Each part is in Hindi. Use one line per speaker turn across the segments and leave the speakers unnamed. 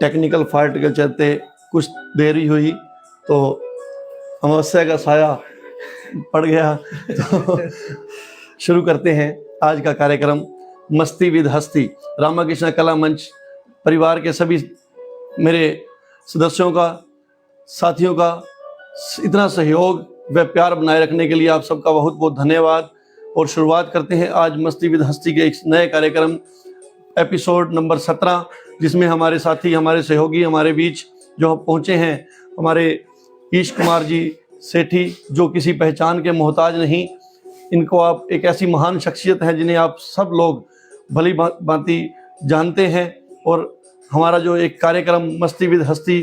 टेक्निकल फॉल्ट के चलते कुछ देरी हुई तो अमावस्या का साया पड़ गया। तो शुरू करते हैं आज का कार्यक्रम मस्ती विद हस्ती। रामाकृष्ण कला मंच परिवार के सभी मेरे सदस्यों का, साथियों का इतना सहयोग व प्यार बनाए रखने के लिए आप सबका बहुत बहुत धन्यवाद। और शुरुआत करते हैं आज मस्ती विद हस्ती के एक नए कार्यक्रम एपिसोड नंबर 17, जिसमें हमारे साथी, हमारे सहयोगी हमारे बीच जो पहुँचे हैं, हमारे ईश कुमार जी सेठी, जो किसी पहचान के मोहताज नहीं। इनको आप एक ऐसी महान शख्सियत है जिन्हें आप सब लोग भली भांति जानते हैं। और हमारा जो एक कार्यक्रम मस्ती विद हस्ती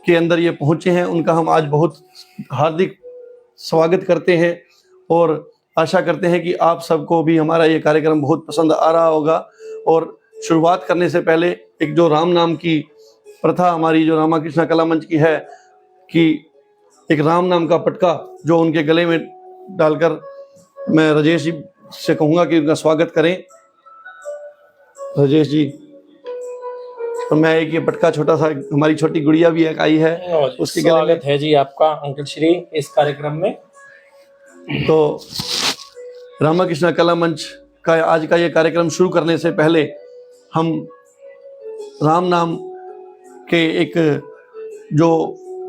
के अंदर ये पहुँचे हैं, उनका हम आज बहुत हार्दिक स्वागत करते हैं और आशा करते हैं कि आप सबको भी हमारा ये कार्यक्रम बहुत पसंद आ रहा होगा। और शुरुआत करने से पहले एक जो राम नाम की प्रथा हमारी जो रामाकृष्ण कला मंच की है कि एक राम नाम का पटका जो उनके गले में डालकर मैं राजेश जी से कहूँगा कि उनका स्वागत करें। राजेश जी, और मैं एक ये पटका छोटा सा, हमारी छोटी गुड़िया भी एक आई है, उसके गले में
स्वागत है जी आपका अंकित श्री इस कार्यक्रम में।
तो रामाकृष्ण कला मंच का आज का ये कार्यक्रम शुरू करने से पहले हम राम नाम के एक जो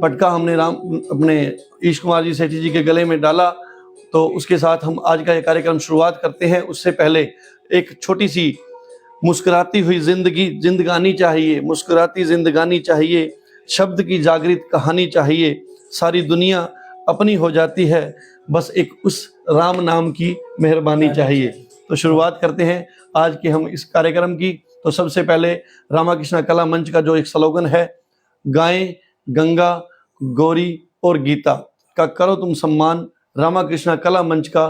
पटका हमने अपने ईश कुमार जी सेठी जी के गले में डाला, तो उसके साथ हम आज का ये कार्यक्रम शुरुआत करते हैं। उससे पहले एक छोटी सी मुस्कुराती हुई जिंदगानी चाहिए, मुस्कुराती जिंदगानी चाहिए, शब्द की जागृत कहानी चाहिए, सारी दुनिया अपनी हो जाती है, बस एक उस राम नाम की मेहरबानी चाहिए। तो शुरुआत करते हैं आज के हम इस कार्यक्रम की। तो सबसे पहले रामाकृष्ण कला मंच का जो एक स्लोगन है, गायें गंगा गौरी और गीता का करो तुम सम्मान, रामाकृष्ण कला मंच का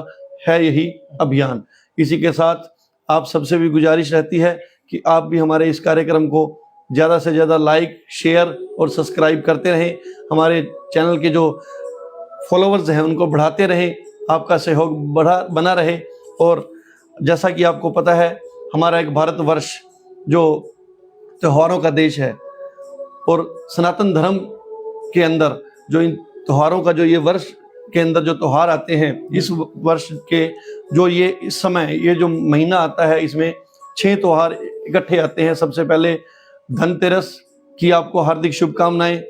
है यही अभियान। इसी के साथ आप सबसे भी गुजारिश रहती है कि आप भी हमारे इस कार्यक्रम को ज़्यादा से ज़्यादा लाइक, शेयर और सब्सक्राइब करते रहें। हमारे चैनल के जो फॉलोवर्स हैं उनको बढ़ाते रहें, आपका सहयोग बना रहे। और जैसा कि आपको पता है, हमारा एक भारतवर्ष जो त्योहारों का देश है और सनातन धर्म के अंदर जो इन त्योहारों का जो ये वर्ष के अंदर जो त्योहार आते हैं, इस वर्ष के जो ये इस समय ये जो महीना आता है, इसमें 6 त्योहार इकट्ठे आते हैं। सबसे पहले धनतेरस की आपको हार्दिक शुभकामनाएं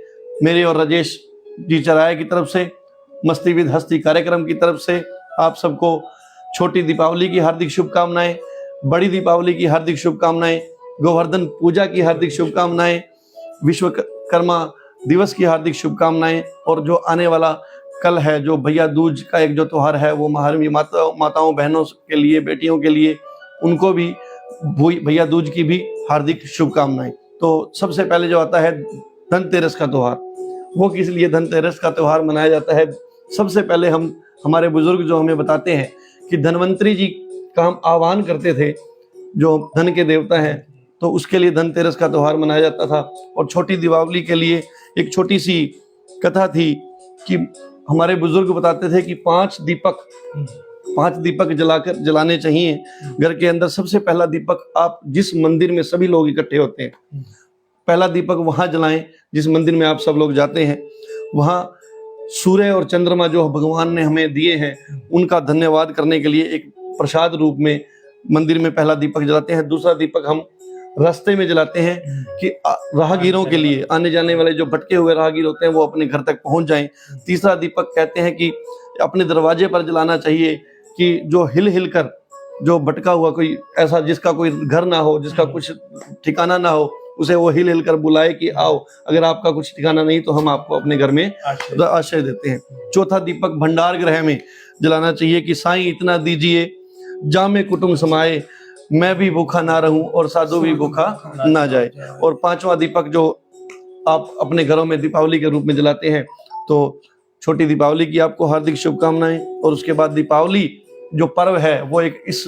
मेरे और राजेश जी चराया की तरफ से, मस्ती विद हस्ती कार्यक्रम की तरफ से आप सबको छोटी दीपावली की हार्दिक शुभकामनाएं, बड़ी दीपावली की हार्दिक शुभकामनाएं, गोवर्धन पूजा की हार्दिक शुभकामनाएं, विश्वकर्मा दिवस की हार्दिक शुभकामनाएं। और जो आने वाला कल है, जो भैया दूज का एक जो त्योहार है, वो हमारी माताओं बहनों के लिए, बेटियों के लिए, उनको भी भैया दूज की भी हार्दिक शुभकामनाएं। तो सबसे पहले जो आता है धनतेरस का त्योहार, वो किस लिए धनतेरस का त्योहार मनाया जाता है? सबसे पहले हमारे बुजुर्ग जो हमें बताते हैं कि धनवंतरी जी का हम आह्वान करते थे, जो धन के देवता हैं, तो उसके लिए धनतेरस का त्योहार मनाया जाता था। और छोटी दीपावली के लिए एक छोटी सी कथा थी कि हमारे बुजुर्ग बताते थे कि 5 दीपक जलाने चाहिए घर के अंदर। सबसे पहला दीपक आप जिस मंदिर में सभी लोग इकट्ठे होते हैं, पहला दीपक वहां जलाएं जिस मंदिर में आप सब लोग जाते हैं। वहां सूर्य और चंद्रमा जो भगवान ने हमें दिए हैं, उनका धन्यवाद करने के लिए एक प्रसाद रूप में मंदिर में पहला दीपक जलाते हैं। दूसरा दीपक हम रास्ते में जलाते हैं कि राहगीरों के लिए, आने जाने वाले जो भटके हुए राहगीर होते हैं वो अपने घर तक पहुंच जाएं। तीसरा दीपक कहते हैं कि अपने दरवाजे पर जलाना चाहिए कि जो हिल कर जो भटका हुआ कोई ऐसा जिसका कोई घर ना हो, जिसका कुछ ठिकाना ना हो, उसे वो हिल कर बुलाए कि आओ, अगर आपका कुछ ठिकाना नहीं तो हम आपको अपने घर में आश्रय देते हैं। चौथा दीपक भंडार गृह में जलाना चाहिए कि साईं इतना दीजिए जामे कुटुंब समाए, मैं भी भूखा ना रहूं और साधु भी भूखा ना जाए। और 5वां दीपक जो आप अपने घरों में दीपावली के रूप में जलाते हैं, तो छोटी दीपावली की आपको हार्दिक शुभकामनाएं। और उसके बाद दीपावली जो पर्व है, वो एक इस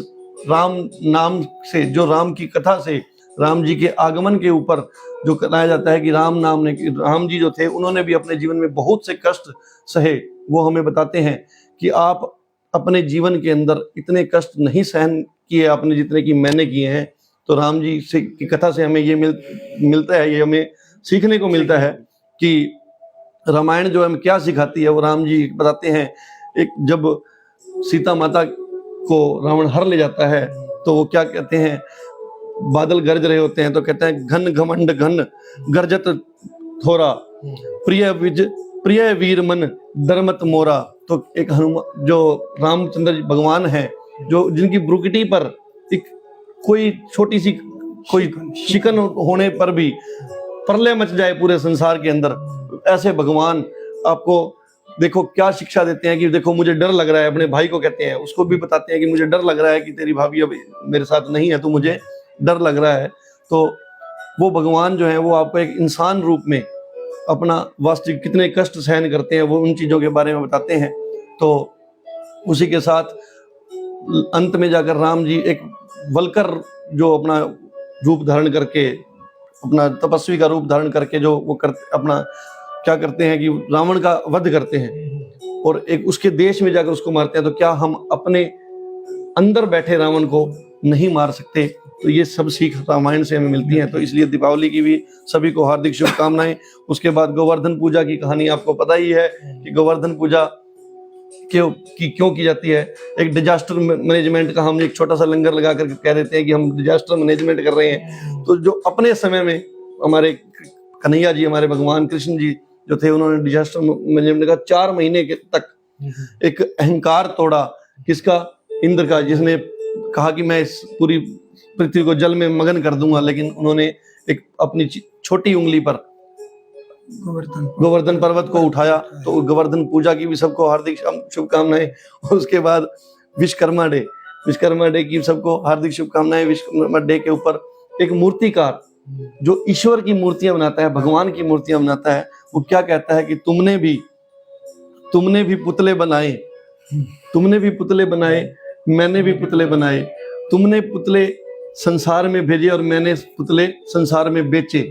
राम नाम से, जो राम की कथा से, राम जी के आगमन के ऊपर जो कराया जाता है कि राम जी जो थे, उन्होंने भी अपने जीवन में बहुत से कष्ट सहे। वो हमें बताते हैं कि आप अपने जीवन के अंदर इतने कष्ट नहीं सहन किए आपने जितने कि मैंने किए हैं, तो राम जी से की कथा से हमें ये मिलता है, ये हमें सीखने को मिलता है कि रामायण जो हमें क्या सिखाती है। वो राम जी बताते हैं, एक जब सीता माता को रावण हर ले जाता है तो वो क्या कहते हैं, बादल गरज रहे होते हैं तो कहते हैं घन घमंड घन गरजत थोरा, प्रिय वीर मन दरमत मोरा। तो एक हनुमान जो रामचंद्र भगवान है, जो जिनकी ब्रुकटी पर एक कोई छोटी सी कोई शिकन होने पर भी प्रलय मच जाए पूरे संसार के अंदर, ऐसे भगवान आपको देखो क्या शिक्षा देते हैं कि देखो मुझे डर लग रहा है। अपने भाई को कहते हैं, उसको भी बताते हैं कि मुझे डर लग रहा है कि तेरी भाभी अब मेरे साथ नहीं है, तो मुझे डर लग रहा है। तो वो भगवान जो है वो आपको एक इंसान रूप में अपना वास्तविक कितने कष्ट सहन करते हैं, वो उन चीज़ों के बारे में बताते हैं। तो उसी के साथ अंत में जाकर राम जी एक वलकर जो अपना रूप धारण करके, अपना तपस्वी का रूप धारण करके जो वो अपना क्या करते हैं कि रावण का वध करते हैं और एक उसके देश में जाकर उसको मारते हैं। तो क्या हम अपने अंदर बैठे रावण को नहीं मार सकते? तो ये सब सीख रामायण से हमें मिलती हैं। तो इसलिए दीपावली की भी सभी को हार्दिक शुभकामनाएं। उसके बाद गोवर्धन पूजा की कहानी आपको पता ही है कि गोवर्धन पूजा क्यों की जाती है। एक डिजास्टर मैनेजमेंट का हम एक छोटा सा लंगर लगा करके कह देते हैं कि हम डिजास्टर मैनेजमेंट कर रहे हैं। तो जो अपने समय में हमारे कन्हैया जी, हमारे भगवान कृष्ण जी जो थे, उन्होंने डिजास्टर मैनेजमेंट का 4 महीने के तक एक अहंकार तोड़ा। किसका? इंद्र का, जिसने कहा कि मैं इस पूरी पृथ्वी को जल में मगन कर दूंगा, लेकिन उन्होंने एक अपनी छोटी उंगली पर गोवर्धन पर्वत को उठाया। तो गोवर्धन पूजा की भी सबको हार्दिक शुभकामनाएं। और उसके बाद विश्वकर्मा डे की सबको हार्दिक शुभकामनाएं। विश्वकर्मा डे के ऊपर एक मूर्तिकार जो ईश्वर की मूर्तियां बनाता है, भगवान की मूर्तियां बनाता है, वो क्या कहता है कि तुमने भी पुतले बनाए, मैंने भी पुतले बनाए, तुमने पुतले संसार में भेजे और मैंने पुतले संसार में बेचे।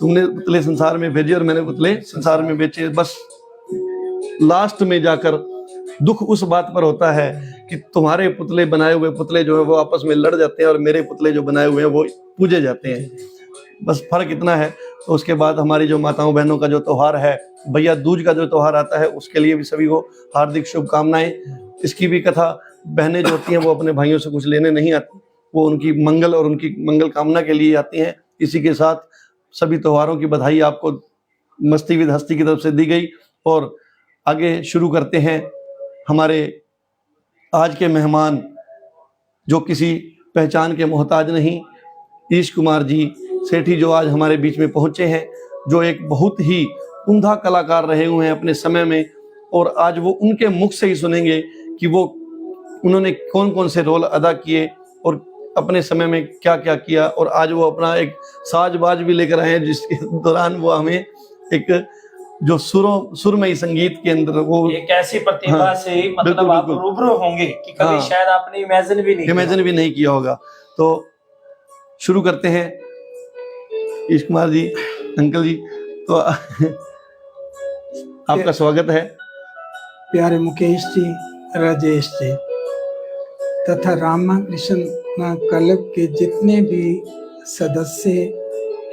तुमने पुतले संसार में भेजे और मैंने पुतले संसार में बेचे। बस लास्ट में जाकर दुख उस बात पर होता है कि तुम्हारे पुतले बनाए हुए पुतले जो है वो आपस में लड़ जाते हैं और मेरे पुतले जो बनाए हुए हैं वो पूजे जाते हैं। बस फर्क इतना है। तो उसके बाद हमारी जो माताओं बहनों का जो त्योहार है, भैया दूज का जो त्योहार आता है, उसके लिए भी सभी को हार्दिक शुभकामनाएं। इसकी भी कथा, बहनें जो होती हैं वो अपने भाइयों से कुछ लेने नहीं आती, वो उनकी मंगल और उनकी मंगल कामना के लिए आती हैं। इसी के साथ सभी त्योहारों की बधाई आपको मस्ती विद हस्ती की तरफ से दी गई। और आगे शुरू करते हैं हमारे आज के मेहमान, जो किसी पहचान के मोहताज नहीं, ईश कुमार जी सेठी जो आज हमारे बीच में पहुंचे हैं, जो एक बहुत ही उम्दा कलाकार रहे हुए हैं अपने समय में। और आज वो उनके मुख से ही सुनेंगे कि वो उन्होंने कौन कौन से रोल अदा किए और अपने समय में क्या क्या किया। और आज वो अपना एक साजबाज भी लेकर आए हैं, जिसके दौरान वो हमें एक जो सुरमई संगीत के अंदर वो
एक ऐसी प्रतिभा से मतलब आप रूबरू होंगे कि कभी शायद आपने इमेजिन भी नहीं
किया होगा। तो शुरू करते हैं ईश कुमार जी, अंकल जी, तो आपका स्वागत है।
प्यारे मुकेश जी, राजेश जी तथा रामकृष्ण क्लब के जितने भी सदस्य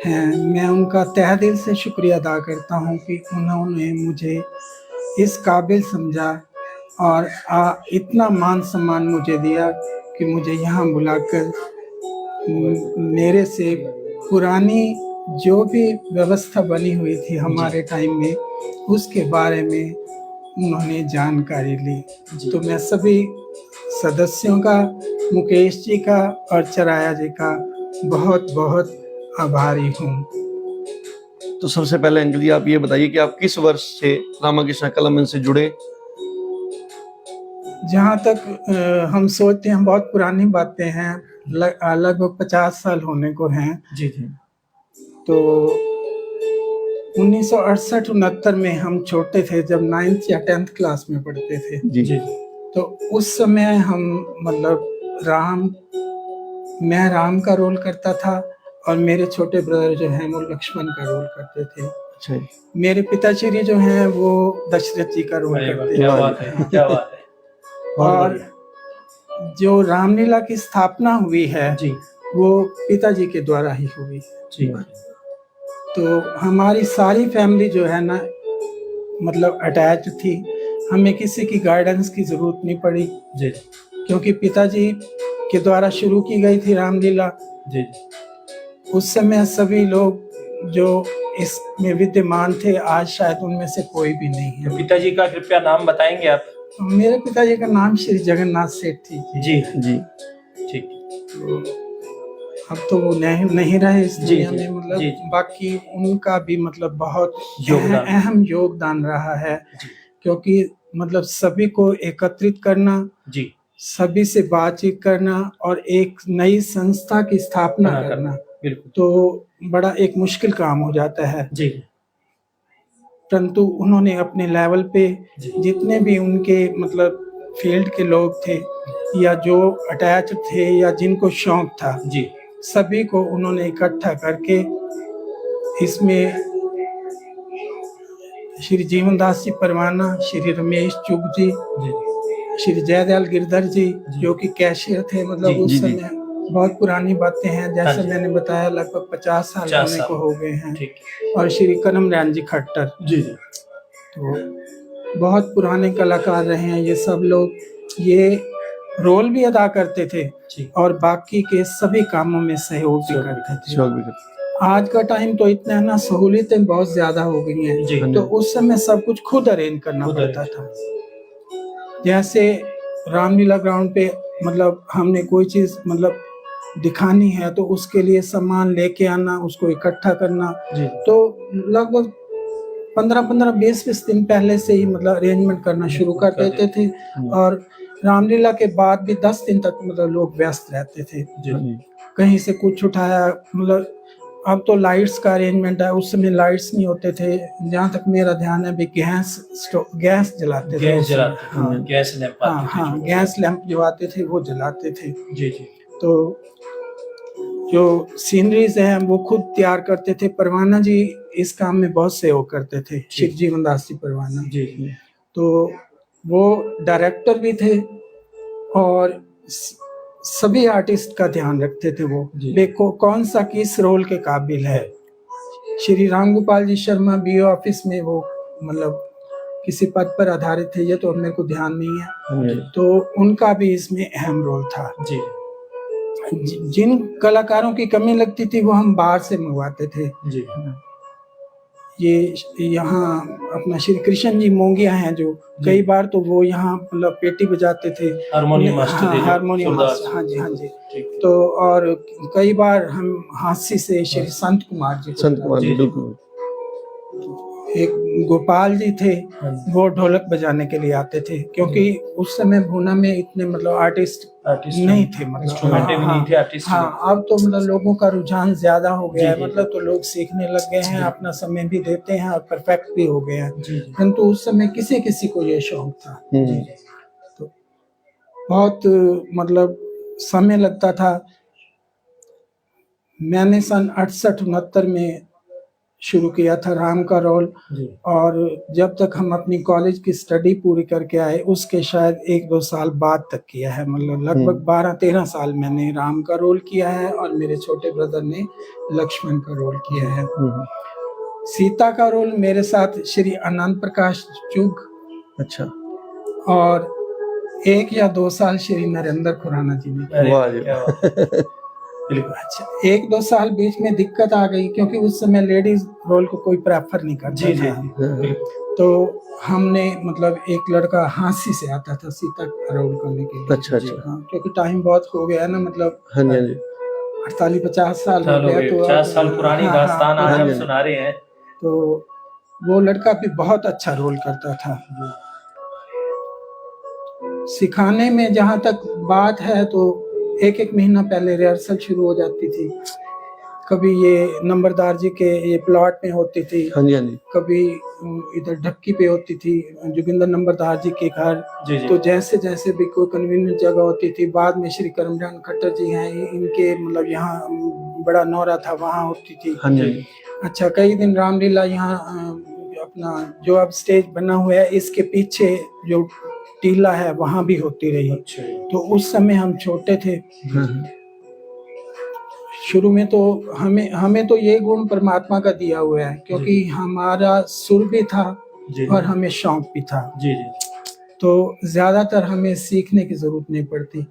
हैं, मैं उनका तहे दिल से शुक्रिया अदा करता हूं कि उन्होंने मुझे इस काबिल समझा और इतना मान सम्मान मुझे दिया कि मुझे यहाँ बुलाकर मेरे से पुरानी जो भी व्यवस्था बनी हुई थी हमारे टाइम में, उसके बारे में उन्होंने जानकारी ली। तो मैं सभी सदस्यों का, मुकेश जी का और चराया जी का बहुत बहुत आभारी हूँ।
तो सबसे पहले अंकल जी आप ये बताइए कि आप किस वर्ष से रामकृष्ण कला मंच से जुड़े?
जहाँ तक हम सोचते हैं बहुत पुरानी बातें हैं, लगभग 50 साल होने को हैं।
जी।
तो 1968-69 में हम छोटे थे, जब 9th या 10th क्लास में पढ़ते थे।
जी।
तो उस समय हम मतलब मैं राम का रोल करता था और मेरे छोटे ब्रदर जो हैं वो लक्ष्मण का रोल करते थे।
अच्छा।
मेरे पिताश्री जो हैं वो दशरथ जी का रोल करते थे।
क्या बात है।
और जो रामलीला की स्थापना हुई है
जी,
वो पिताजी के द्वारा ही हुई।
जी
तो हमारी सारी फैमिली जो है ना मतलब अटैच थी, हमें किसी की गाइडेंस की जरूरत नहीं पड़ी,
जी
क्योंकि पिताजी के द्वारा शुरू की गई थी रामलीला।
जी
उस समय सभी लोग जो इसमें विद्यमान थे आज शायद उनमें से कोई भी नहीं है।
पिताजी का कृपया नाम बताएंगे आप?
मेरे पिताजी का नाम श्री जगन्नाथ सेठ थी।
जी
जी
ठीक।
तो अब तो वो नहीं रहे इस
जी,
दुनिया
जी,
में, मतलब
जी।
बाकी उनका भी मतलब बहुत
योगदान।
अहम योगदान रहा है,
जी
क्योंकि मतलब सभी को एकत्रित करना,
जी
सभी से बातचीत करना और एक नई संस्था की स्थापना
बना
करना,
बिल्कुल
तो बड़ा एक मुश्किल काम हो जाता है।
जी
परंतु उन्होंने अपने लेवल पे
जी
जितने भी उनके मतलब फील्ड के लोग थे या जो अटैच थे या जिनको शौक था,
जी
सभी को उन्होंने इकट्ठा करके इसमें श्री जीवनदास जी परवाना, श्री रमेश चुग जी,
जी
श्री जयदयाल गिरधर जी
जी।
जो कि कैशियर थे, मतलब
जी,
उस
जी, जी।
समय बहुत पुरानी बातें हैं,
हाँ
जैसे
जी।
मैंने बताया लगभग 50 साल
50
होने
साल।
को हो गए हैं।
ठीक
और श्री करमरान जी खट्टर,
जी जी
तो बहुत पुराने कलाकार रहे हैं ये सब लोग। ये रोल भी अदा करते थे
जी
और बाकी के सभी कामों में सहयोग भी करते थे।
शौक भी करते।
आज का टाइम तो इतना है ना, सहूलियतें बहुत ज्यादा हो गई हैं,
जी।
तो उस समय सब कुछ खुद अरेंज करना
खुद
पड़ता था। जैसे रामलीला ग्राउंड पे मतलब हमने कोई चीज मतलब दिखानी है तो उसके लिए सामान लेके आना, उसको इकट्ठा करना,
जी
तो लगभग 15-20 दिन पहले से ही मतलब अरेंजमेंट करना शुरू कर देते थे। और रामलीला के बाद भी 10 दिन तक मतलब लोग व्यस्त रहते थे,
जी
कहीं से कुछ उठाया, मतलब अब तो लाइट्स का अरेंजमेंट है, उस समय लाइट्स नहीं होते थे। जहाँ तक मेरा ध्यान है भी गैस जलाते थे
गैस
उस समय।
जलाते थे।
हाँ
गैस लैंप
हाँ
आते थे
हाँ,
जो।
गैस लैंप जो आते थे वो जलाते थे।
जी जी
तो जो सीनरीज हैं वो खुद तैयार करते थे। परवाना जी इस काम में बहुत सहयोग करते थे, श्री जीवनदास जी परवाना।
जी जी
तो वो डायरेक्टर भी थे और सभी आर्टिस्ट का ध्यान रखते थे। वो
जी।
देखो कौन सा किस रोल के काबिल है। श्री राम गोपाल जी शर्मा बीओ ऑफिस में वो मतलब किसी पद पर आधारित थे, ये तो मेरे को ध्यान नहीं है, तो उनका भी इसमें अहम रोल था।
जी
जिन कलाकारों की कमी लगती थी वो हम बाहर से मंगवाते थे।
जी
ये यहाँ अपना श्री कृष्ण जी मोंगिया हैं जो कई बार तो वो यहाँ मतलब पेटी बजाते थे,
हारमोनियम मास्टर थे जो
हारमोनियम
सूरदास।
मास्टर, हाँ जी हाँ जी।
ठीक।
तो और कई बार हम हास्य से श्री संत कुमार जी,
संत कुमार जी,
जी।
बिल्कुल।
एक गोपाल जी थे,
हाँ।
वो ढोलक बजाने के लिए आते थे, क्योंकि उस समय भूना में इतने मतलब आर्टिस्ट नहीं थे, मतलब
इंस्ट्रूमेंट भी नहीं थे आर्टिस्ट।
हाँ, अब तो मतलब लोगों का रुझान ज्यादा हो गया है,
जी।
मतलब तो लोग सीखने लग गए हैं, अपना समय भी देते हैं और परफेक्ट भी हो गए हैं।
जी
परंतु उस समय किसी किसी को ये शौक था, तो बहुत मतलब समय लगता था। मैंने सन 68-69 में शुरू किया था राम का रोल, और जब तक हम अपनी कॉलेज की स्टडी पूरी करके आए उसके शायद 1-2 साल बाद तक किया है, मतलब लगभग 12-13 साल मैंने राम का रोल किया है और मेरे छोटे ब्रदर ने लक्ष्मण का रोल किया है। सीता का रोल मेरे साथ श्री आनंद प्रकाश चुग,
अच्छा,
और 1 या 2 साल श्री नरेंद्र खुराना जी ने।
वाह जी।
अच्छा, 1-2 साल बीच में दिक्कत आ गई क्योंकि उस समय लेडीज रोल को कोई प्रेफर नहीं करता था। तो हमने मतलब एक लड़का हांसी से आता था सीता का रोल करने के लिए।
अच्छा अच्छा।
हाँ, क्योंकि टाइम बहुत हो गया है ना, मतलब
हाँ जी हाँ जी।
48-50 साल हो गया, तो
50 साल पुरानी दास्तान आज हम सुना रहे हैं।
तो वो लड़का भी बहुत अच्छा रोल करता था। सिखाने में जहाँ तक बात है तो 1-1 महीना पहले रिहर्सल शुरू हो जाती थी। कभी ये नंबरदार जी के ये प्लॉट में होती थी,
हाँ जी हाँ जी।
कभी इधर ढक्की पे होती थी जोगिंदर नंबरदार जी के घर। तो जैसे जैसे भी कोई कन्वीनियंट जगह होती थी, बाद में श्री करमचंद खट्टर जी हैं, इनके मतलब यहाँ बड़ा नौरा था, वहाँ होती थी।
हाँ जी।
अच्छा, कई दिन रामलीला यहाँ अपना जो अब स्टेज बना हुआ है इसके पीछे जो टीला है वहाँ भी होती रही। तो उस समय हम छोटे थे। शुरू में तो हमें तो ये गुण परमात्मा का दिया हुआ है, क्योंकि हमारा सुर भी था और हमें शौक भी था।
जी जी।
तो ज्यादातर हमें सीखने की जरूरत नहीं पड़ती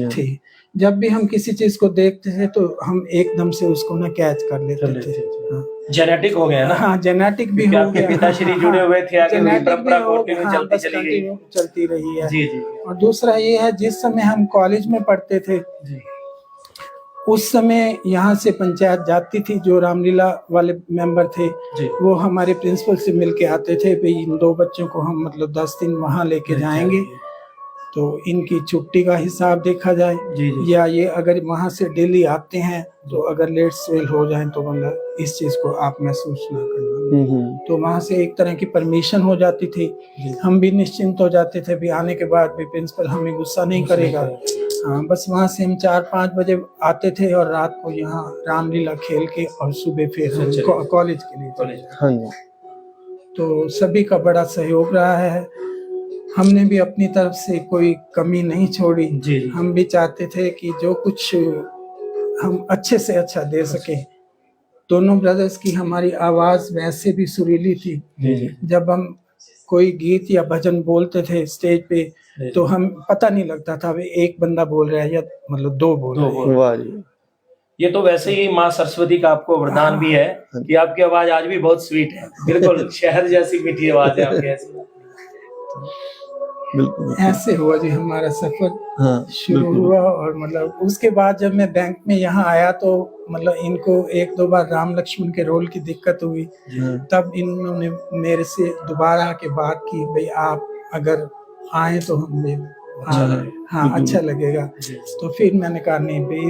थी। जब भी हम किसी चीज को देखते थे तो हम एकदम से उसको ना कैच कर लेते थे।
जेनेटिक हो गया ना।
हाँ, जेनेटिक भी हो गया।
पिताश्री जुड़े हुए थे, आगे परंपरा
हाँ, चलती रही है।
जी जी।
और दूसरा ये है, जिस समय हम कॉलेज में पढ़ते थे उस समय यहाँ से पंचायत जाती थी, जो रामलीला वाले मेंबर थे वो हमारे प्रिंसिपल से मिल के आते थे, भाई इन 2 बच्चों को हम मतलब 10 दिन वहाँ लेके जाएंगे तो इनकी छुट्टी का हिसाब देखा जाए। या ये अगर वहाँ से डेली आते हैं तो अगर लेट स्वेल हो जाए तो मतलब इस चीज को आप महसूस ना करना। तो वहाँ से एक तरह की परमिशन हो जाती थी, हम भी निश्चिंत हो जाते थे भी आने के बाद भी प्रिंसिपल हमें गुस्सा नहीं करेगा। हाँ, बस वहाँ से हम 4-5 बजे आते थे और रात को यहाँ रामलीला खेल के और सुबह फिर हम कॉलेज के लिए चले जाते। तो सभी का बड़ा सहयोग रहा है, हमने भी अपनी तरफ से कोई कमी नहीं छोड़ी। हम भी चाहते थे कि जो कुछ हम अच्छे से अच्छा दे सके। दोनों ब्रदर्स की हमारी आवाज वैसे भी सुरीली थी। जब हम कोई गीत या भजन बोलते थे स्टेज पे तो हम पता नहीं लगता था वे एक बंदा बोल रहा है या मतलब 2 बोल रहे हैं।
ये तो वैसे ही माँ सरस्वती का आपको वरदान भी है कि आपकी आवाज आज भी बहुत स्वीट है, बिल्कुल शहर जैसी मीठी आवाज है आपकी।
बिल्कुल ऐसे हुआ जी हमारा सफर शुरू हुआ। और मतलब उसके बाद जब मैं बैंक में यहाँ आया तो मतलब इनको 1-2 बार राम लक्ष्मण के रोल की दिक्कत हुई, तब इन्होंने मेरे से दोबारा आके बात की, भाई आप अगर आए तो हमें अच्छा लगेगा। तो फिर मैंने कहा नहीं भाई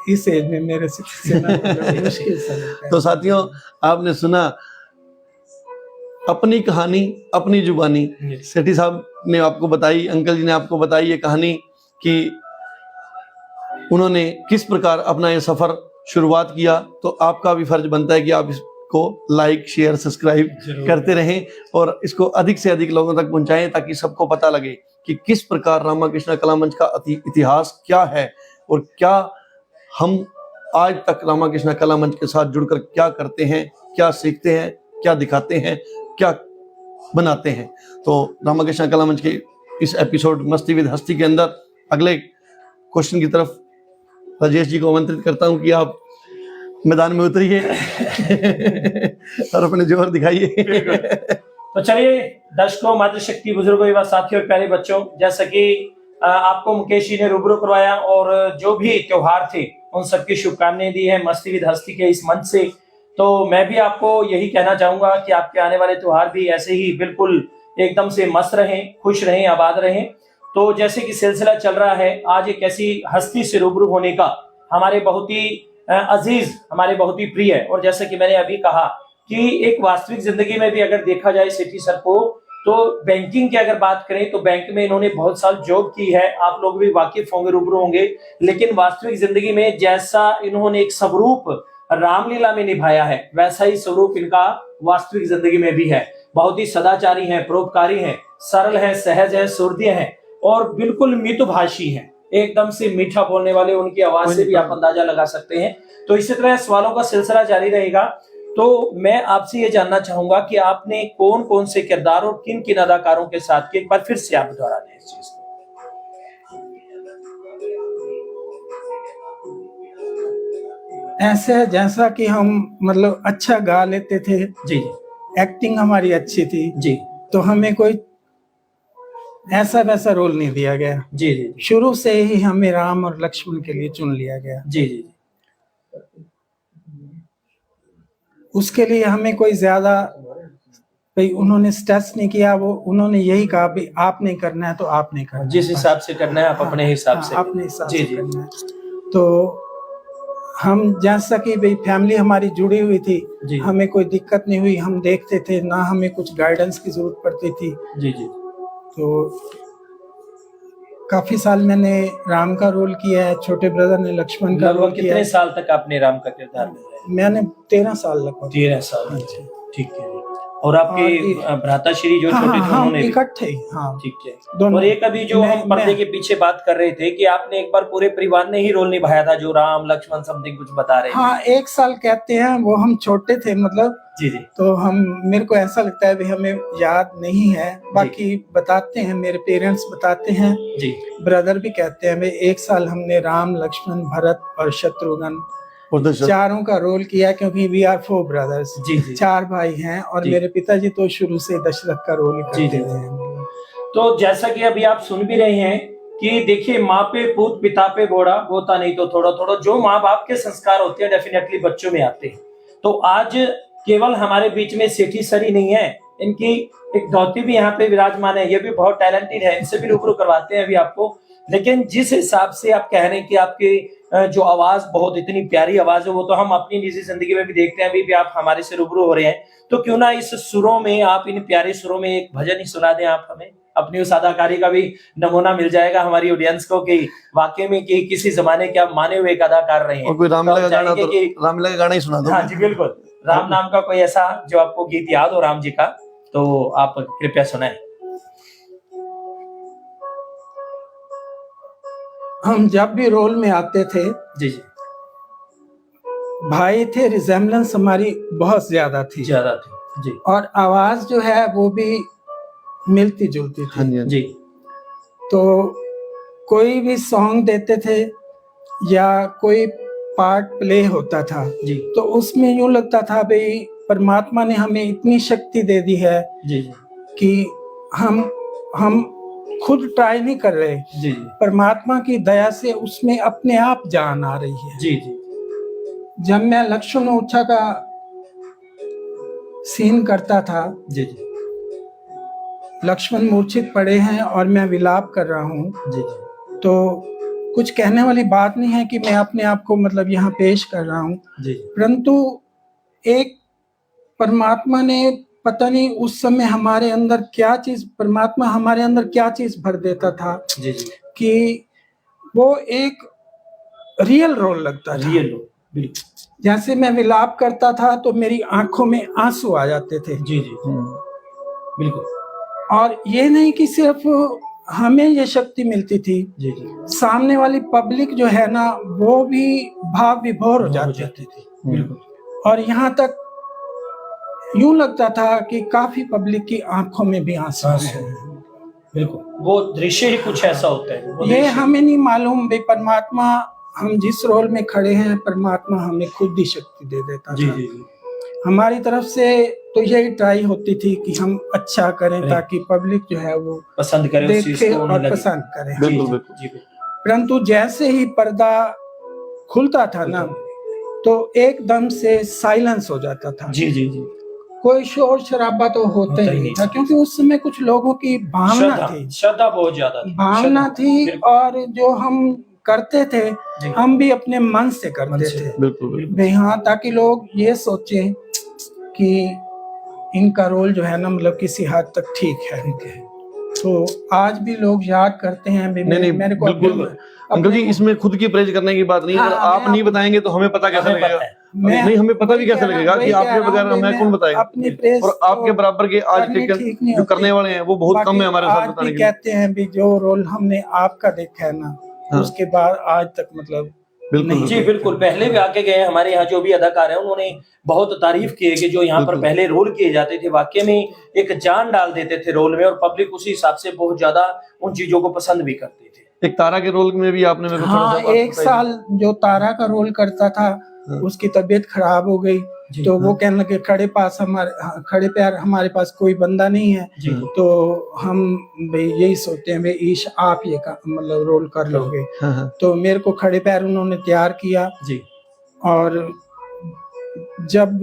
इस एज में मेरे से मुश्किल सा लगता है।
तो साथियों, आपने सुना अपनी कहानी अपनी जुबानी। सेठी साहब ने आपको बताई, अंकल जी ने आपको बताई ये कहानी कि उन्होंने किस प्रकार अपना ये सफर शुरुआत किया। तो आपका भी फर्ज बनता है कि आप इसको लाइक शेयर सब्सक्राइब करते रहें और इसको अधिक से अधिक लोगों तक पहुंचाएं, ताकि सबको पता लगे कि किस प्रकार रामाकृष्ण कला मंच का इतिहास क्या है और क्या हम आज तक रामाकृष्ण कला मंच के साथ जुड़कर क्या करते हैं, क्या सीखते हैं, क्या दिखाते हैं, क्या बनाते हैं। तो रामाकृष्ण कला मंच के इस एपिसोड मस्ती विद हस्ती के अंदर अगले क्वेश्चन की तरफ राजेश जी को आमंत्रित करता हूं कि आप मैदान में उतरिए और अपने जोर दिखाइए।
तो चलिए दर्शकों, मातृशक्ति बुजुर्गों एवं साथियों और प्यारे बच्चों, जैसा कि आपको मुकेश जी ने रूबरू करवाया और जो भी त्योहार थे उन सबकी शुभकामनाएं दी है मस्ती विद हस्ती के इस मंच से। तो मैं भी आपको यही कहना चाहूंगा कि आपके आने वाले त्योहार भी ऐसे ही बिल्कुल एकदम से मस्त रहें, खुश रहें, आबाद रहें। तो जैसे कि सिलसिला चल रहा है, आज एक ऐसी हस्ती से रूबरू होने का हमारे बहुत ही अजीज, हमारे बहुत ही प्रिय, और जैसे कि मैंने अभी कहा कि एक वास्तविक जिंदगी में भी अगर देखा जाए सेठी सर को, तो बैंकिंग की अगर बात करें तो बैंक में इन्होंने बहुत साल जॉब की है, आप लोग भी वाकिफ होंगे, रूबरू होंगे। लेकिन वास्तविक जिंदगी में जैसा इन्होंने एक स्वरूप रामलीला में निभाया है, वैसा ही स्वरूप इनका वास्तविक जिंदगी में भी है। बहुत ही सदाचारी हैं, परोपकारी हैं, सरल हैं, सहज हैं, सुहृदय हैं और बिल्कुल मितभाषी हैं, एकदम से मीठा बोलने वाले। उनकी आवाज से भी आप अंदाजा लगा सकते हैं। तो इसी तरह सवालों का सिलसिला जारी रहेगा। तो मैं आपसे ये जानना चाहूंगा कि आपने कौन कौन से किरदार और किन किन अदाकारों के साथ किए, एक बार फिर से आप दोहरा दें इस चीज को।
ऐसे है जैसा कि हम मतलब अच्छा गा लेते थे
जी,
एक्टिंग हमारी अच्छी थी
जी,
तो हमें कोई ऐसा वैसा रोल नहीं दिया गया।
जी जी,
शुरू से ही हमें राम और लक्ष्मण के लिए चुन लिया गया।
जी जी,
उसके लिए हमें कोई ज्यादा भाई उन्होंने स्ट्रेस नहीं किया, वो उन्होंने यही कहा भाई आप नहीं करना है तो आप नहीं करना,
जिस हिसाब से करना है आप अपने हिसाब से,
अपने हिसाब से करना है। तो हम जैसा कि भाई फैमिली हमारी जुड़ी हुई थी, हमें कोई दिक्कत नहीं हुई, हम देखते थे ना, हमें कुछ गाइडेंस की जरूरत पड़ती थी।
जी जी।
तो काफी साल मैंने राम का रोल किया है, छोटे ब्रदर ने लक्ष्मण का रोल किया।
कितने साल तक आपने राम का किरदार निभाया?
मैंने 13 साल लगभग।
13 साल। ठीक है। और आपके
और
भ्राताश्री जो
हाँ
छोटे
हाँ
थे
हम
उन्होंने भी।
इकट्ठे ही, हाँ
ठीक है।
दोनों।
और एक अभी जो हम पर्दे के पीछे बात कर रहे थे कि आपने एक बार पूरे परिवार ने ही रोल निभाया था, जो राम लक्ष्मण समथिंग कुछ बता रहे थे।
हाँ 1 साल कहते हैं, वो हम छोटे थे मतलब,
जी जी
तो हम, मेरे को ऐसा लगता है भी हमें याद नहीं है, बाकी बताते हैं, मेरे पेरेंट्स बताते हैं,
जी
ब्रदर भी कहते हैं भाई 1 साल हमने राम लक्ष्मण भरत और शत्रुघ्न
और दशरथ।
चारों का रोल किया, क्योंकि वी आर 4 ब्रदर्स,
जी जी
4 भाई हैं, और
जी।
मेरे पिताजी तो शुरू से दशरथ का रोल ही
जी,
करते
जी।
रहे हैं।
तो जैसा कि अभी आप सुन भी रहे हैं कि देखिए, माँ पे पूत पिता पे घोड़ा, होता नहीं तो थोड़ा थोड़ा, जो माँ बाप के संस्कार होते हैं डेफिनेटली बच्चों में आते हैं। तो आज केवल हमारे बीच में सेठी सरी नहीं है, इनकी एक धोती भी यहाँ पे विराजमान है, ये भी बहुत टैलेंटेड है, इनसे भी रूबरू करवाते हैं अभी आपको। लेकिन जिस हिसाब से आप कह रहे हैं कि आपकी जो आवाज बहुत इतनी प्यारी आवाज है, वो तो हम अपनी निजी जिंदगी में भी देखते हैं, अभी भी आप हमारे से रूबरू हो रहे हैं, तो क्यों ना इस सुरों में, आप इन प्यारे सुरों में एक भजन ही सुना दें आप हमें। अपनी उस अदाकारी का भी नमूना मिल जाएगा हमारी ऑडियंस को कि वाकई में कि किसी जमाने के आप माने हुए एक अदाकार रहे हैं।
और कोई रामलीला का गाना, तो
कि
रामलीला का गाना ही सुना दो।
हाँ जी बिल्कुल, राम नाम का कोई ऐसा जो आपको गीत याद हो राम जी का, तो आप कृपया सुनाएं।
हम जब भी रोल में आते थे,
जी जी
भाई थे, रिजेम्बलेंस हमारी बहुत ज्यादा थी,
ज्यादा थी जी
और आवाज जो है वो भी मिलती जुलती
हाँ
थी।
जी, हाँ जी।
जी
तो कोई भी सॉन्ग देते थे या कोई पार्ट प्ले होता था,
जी
तो उसमें यूं लगता था भाई परमात्मा ने हमें इतनी शक्ति दे दी है
जी जी
कि हम खुद ट्राई नहीं कर रहे,
जी जी
परमात्मा की दया से उसमें अपने आप जान आ रही है।
जी जी
जब मैं लक्ष्मण ऊंचा का सीन करता था,
जी जी
लक्ष्मण मूर्छित पड़े हैं और मैं विलाप कर रहा हूँ,
जी जी
तो कुछ कहने वाली बात नहीं है कि मैं अपने आप को मतलब यहाँ पेश कर रहा हूँ,
जी
परंतु एक परमात्मा ने पता नहीं उस समय हमारे अंदर क्या चीज, परमात्मा हमारे अंदर क्या चीज भर देता था
जी जी
कि वो एक रियल रोल लगता था।
रियल लो बिल्कुल।
जैसे मैं विलाप करता था तो मेरी आंखों में आंसू आ जाते थे,
जी जी बिल्कुल।
और ये नहीं कि सिर्फ हमें ये शक्ति मिलती थी,
जी जी
सामने वाली पब्लिक जो है ना वो भी भाव विभोर हो जाती थी।
बिल्कुल।
और यहाँ तक यूं लगता था कि काफी पब्लिक की आंखों में भी आंसू हैं।
बिल्कुल, वो दृश्य ही कुछ ऐसा होता है, वो
ये
दृश्य।
हमें नहीं मालूम भाई परमात्मा, हम जिस रोल में खड़े हैं परमात्मा हमें खुद ही शक्ति दे देता
जी
था।
जी जी
हमारी तरफ से तो यही ट्राई होती थी कि हम अच्छा करें ताकि पब्लिक जो है वो
पसंद करे उस चीज
देखे
को, उन्हें
और
लगे।
पसंद करे।
जी,
बिल्कुल
जी,
बिल्कुल।
जी, बिल्कुल।
परंतु जैसे ही पर्दा खुलता था ना तो एकदम से साइलेंस हो जाता था,
जी जी जी
कोई शोर शराबा तो होता ही नहीं था, क्योंकि उस समय कुछ लोगों की भावना थी,
श्रद्धा बहुत ज्यादा थी,
भावना
श्रद्धा,
थी,
बिल्कुल।
और जो हम करते थे
जी।
हम भी अपने मन से
मन
करते
से,
थे
बिल्कुल बिल्कुल।
भाई, हाँ, ताकि लोग ये सोचें कि इनका रोल जो है ना मतलब किसी हद तक ठीक है। तो आज भी लोग याद करते हैं भाई,
नहीं
मेरे को
बिल्कुल अंकल जी, इसमें खुद की प्रेज करने की बात नहीं है।
हाँ,
अगर आप नहीं बताएंगे तो हमें पता कैसे
हमें
लगेगा?
पता है।
नहीं, हमें पता भी
वही
कैसे
कह रहा-
लगेगा
वही
कि
कह
आपके
रहा
बगैर
हूँ
हमें
भाई,
कौन बताएगा?
अपनी प्रेस
और आपके बराबर के आज
करनी
के
ठीक नहीं
जो
होती।
करने वाले हैं वो बहुत कम है हमारे साथ
आज
बताने
भी
के लिए।
कहते हैं भी जो रोल हमने आपका देखा है ना,
हाँ।
उसके बाद आज तक मतलब
बिल्कुल
जी बिल्कुल, पहले भी आके गए हमारे यहाँ जो भी अदाकार हैं, उन्होंने बहुत तारीफ की है कि जो यहाँ पर
बिल्कुल।
पहले रोल किए जाते थे वाकई में एक जान डाल देते थे रोल में, और पब्लिक उसी हिसाब से बहुत ज्यादा उन चीजों को पसंद भी करती थी।
एक तारा के रोल में भी आपने मेरे को थोड़ा
हाँ,
सा बात
1
बताई।
साल जो तारा का रोल करता था,
हाँ।
उसकी तबीयत खराब हो गई,
जी,
तो वो
हाँ।
कहने लगे खड़े पैर हमारे पास कोई बंदा नहीं है,
जी
तो हम भाई यही सोचते हैं भाई ईश आप ये मतलब रोल कर लोगे।
हाँ, हाँ।
तो मेरे को खड़े पैर उन्होंने तैयार किया,
जी
और जब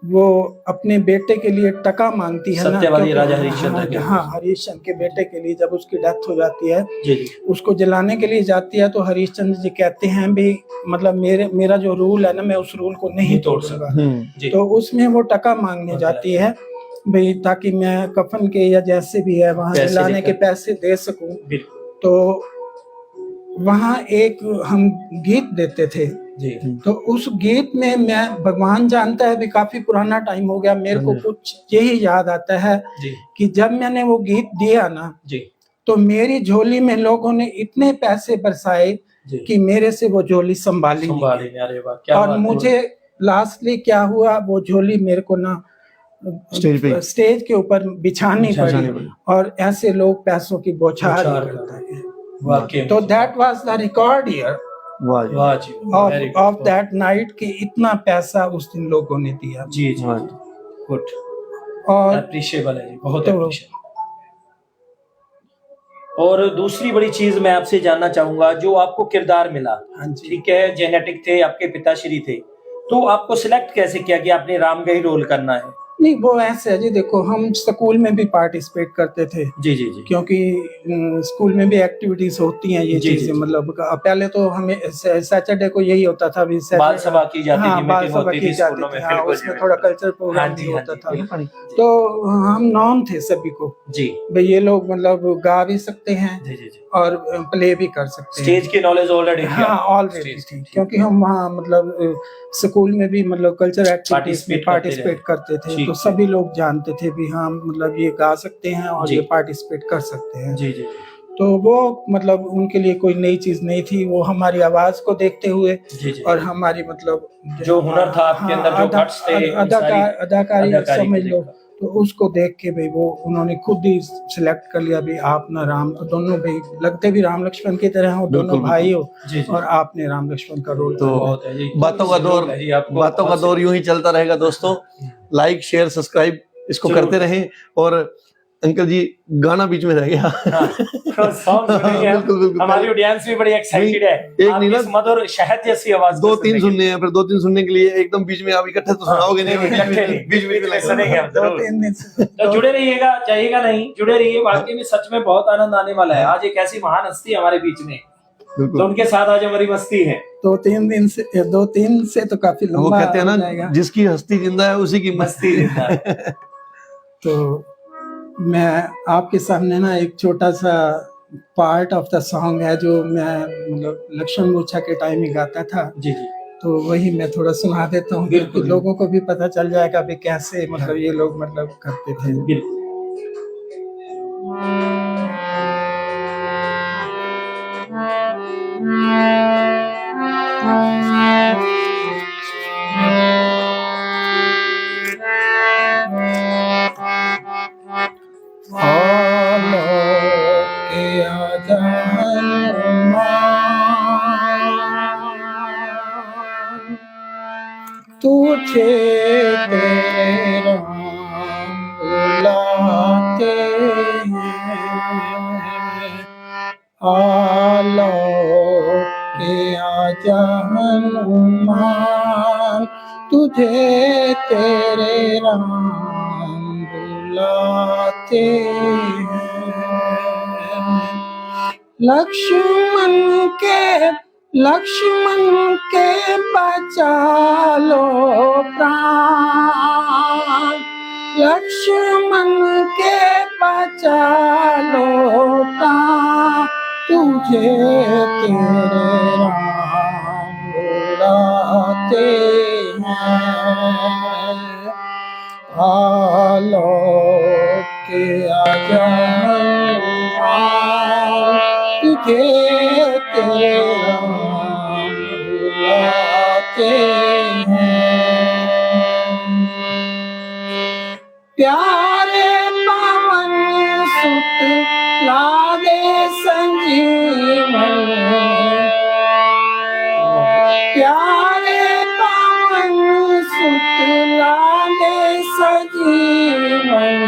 वो अपने बेटे के लिए टका मांगती है ना,
सत्यवादी
क्योंकि-
राजा हरिश्चंद्र के।
हाँ, हरिश्चंद्र के बेटे के लिए जब उसकी डेथ हो जाती है,
जी जी
उसको जलाने के लिए जाती है, तो हरिश्चंद्र जी कहते हैं भी मतलब मेरा जो रूल है ना, मैं उस रूल को नहीं तोड़ सकता।
जी
तो उसमें वो टका मांगने जाती है भाई, ताकि मैं कफन के या जैसे भी है वहां
पैसे
जलाने के
लेकर।
पैसे दे सकूं।
बिल्कुल।
तो वहां एक हम गीत देते थे
जी
तो उस गीत में मैं, भगवान जानता है, अभी काफी पुराना टाइम हो गया, मेरे को कुछ यही याद आता है
जी
कि जब मैंने वो गीत दिया ना,
जी
तो मेरी झोली में लोगों ने इतने पैसे बरसाए
जी
कि मेरे से वो झोली संभाली नहीं
संभाली ने, अरे वाह क्या
और
बात है।
मुझे लास्टली क्या हुआ, वो झोली मेरे को ना
स्टेज पे
स्टेज के ऊपर बिछानी
बिछानी
पड़ी
पड़ी।
और ऐसे लोग पैसों की बौछार
बौछार
करते हैं।
वाकई में
तो
जी।
That was the record year
वाह जी,
वाह जी वेरी
ऑफ दैट नाइट कि इतना पैसा उस दिन लोगों ने दिया।
जी जी
वाह जी।
गुड
और
अप्रिशिएबल है जी, बहुत
तो-
अप्रिशिएबल। और दूसरी बड़ी चीज मैं आपसे जानना चाहूंगा, जो आपको किरदार मिला,
हाँ जी,
ठीक है, जेनेटिक थे, आपके पिताश्री थे, तो आपको सिलेक्ट कैसे किया कि आपने राम का ही रोल करना है?
नहीं वो ऐसे है जी, देखो हम स्कूल में भी पार्टिसिपेट करते थे
जी जी जी
क्योंकि स्कूल में भी एक्टिविटीज होती हैं ये
जी, जी,
चीजें,
जी।
मतलब पहले तो हमें सैटरडे को यही होता था, अभी
बाल सभा की जाती
हाँ,
थी,
बाल
मीटिंग
सभा
होती
की
थी
जाती
स्कूलों में,
थी, हाँ,
बिल्कुल
उसमें
जी,
थोड़ा
बिल्कुल।
कल्चर प्रोग्राम
हाँ
भी
जी, हाँ
होता
जी,
था।
जी
तो हम नॉन थे सभी को,
जी
भाई ये लोग मतलब गा भी सकते हैं
जी जी जी।
और प्ले भी कर सकते हैं।
स्टेज की नॉलेज ऑलरेडी
हाँ ऑलरेडी थी, क्योंकि हम वहाँ मतलब स्कूल में भी मतलब कल्चर एक्टिविटीज में पार्टिसिपेट करते थे,
ठीक
तो
है।
सभी लोग जानते थे भी हाँ मतलब ये गा सकते हैं और
जी।
ये पार्टिसिपेट कर सकते हैं।
जी जी
तो वो मतलब उनके लिए कोई नई चीज नहीं थी, वो हमारी आवाज को देखते हुए
जी जी
और हमारी मतलब
जो हुनर था आपके अंदर, जो guts थे, उन सारी
अदाकारी
अदाकारी
समझ
को
लो,
देखा।
तो उसको देख के भाई वो उन्होंने खुद ही सिलेक्ट कर लिया भी आप ना राम, दोनों भाई लगते भी राम लक्ष्मण की तरह हो, दोनों
बिल्कुल,
भाई हो,
जी जी
और आपने राम लक्ष्मण का रोल
तो
करना है।
बहुत है जी,
बातों का दौर,
है जी, आपको
बातों का
बहुत
दौर यूं ही चलता रहेगा दोस्तों। लाइक शेयर सब्सक्राइब इसको
जरूर।
करते रहें। और अंकल जी गाना बीच में रह गया।
हाँ, तो सॉन्ग सुनेंगे हम।
बिल्कुल, बिल्कुल।
हमारी ऑडियंस भी बड़ी एक्साइटेड है,
एक
आपकी
नहीं ना,
इस मधुर शहद जैसी आवाज
दो
को
तीन
सुनने के
सुनने हैं, फिर दो तीन सुनने के लिए एकदम बीच में आप इकट्ठे तो सुनाओगे नहीं,
लिए। इकट्ठे नहीं,
बीच बीच में
में सुनेंगे हम
दो
जरूर।
तीन दिन से
तो जुड़े रहिएगा, जाइएगा नहीं, जुड़े रहिए, वाकई में सच में बहुत आनंद आने वाला है। आज एक ऐसी महान हस्ती हमारे बीच में, तो
बिल्कुल।
उनके साथ आज हमारी मस्ती है।
दो तीन से तो काफी
वो
लंबा
कहते हैं
हो
ना,
जाएगा।
जिसकी हस्ती जिंदा है उसी की
मस्ती जिंदा है।
तो मैं आपके सामने ना एक छोटा सा पार्ट ऑफ द सॉन्ग है जो मैं मतलब लक्ष्मण मूर्छा के टाइम ही गाता था,
जी जी
तो वही मैं थोड़ा सुना देता हूँ,
बिल्कुल।
क्योंकि लोगों को भी पता चल जाएगा भी कैसे मतलब ये लोग मतलब करते थे।
बिल्कुल।
तुझे तेरे राम बुलाते हैं, आलो के आजा हनुमान, तुझे तेरे राम बुलाते हैं। लक्ष्मण के बचा लो प्राण, लक्ष्मण के बचा लो प्राण, तुझे तेरे राम बुलाते हैं, आलो के आजा हनुमान, तुझे तेरे राम बुलाते हैं। प्यारे पवन सुत लागे संजीवन, प्यारे पवन सुत लागे संजीवन,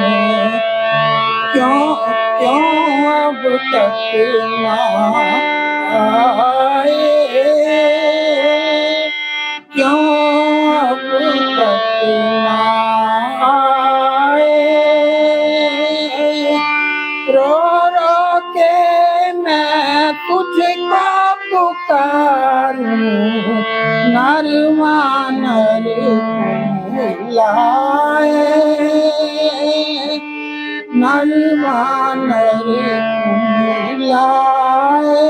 क्यों अब तक ना आए, क्यों अब तक ना आए, रो रो के मैं तुझको पुकारूं, नरवानर लाए, नरवानर लाए,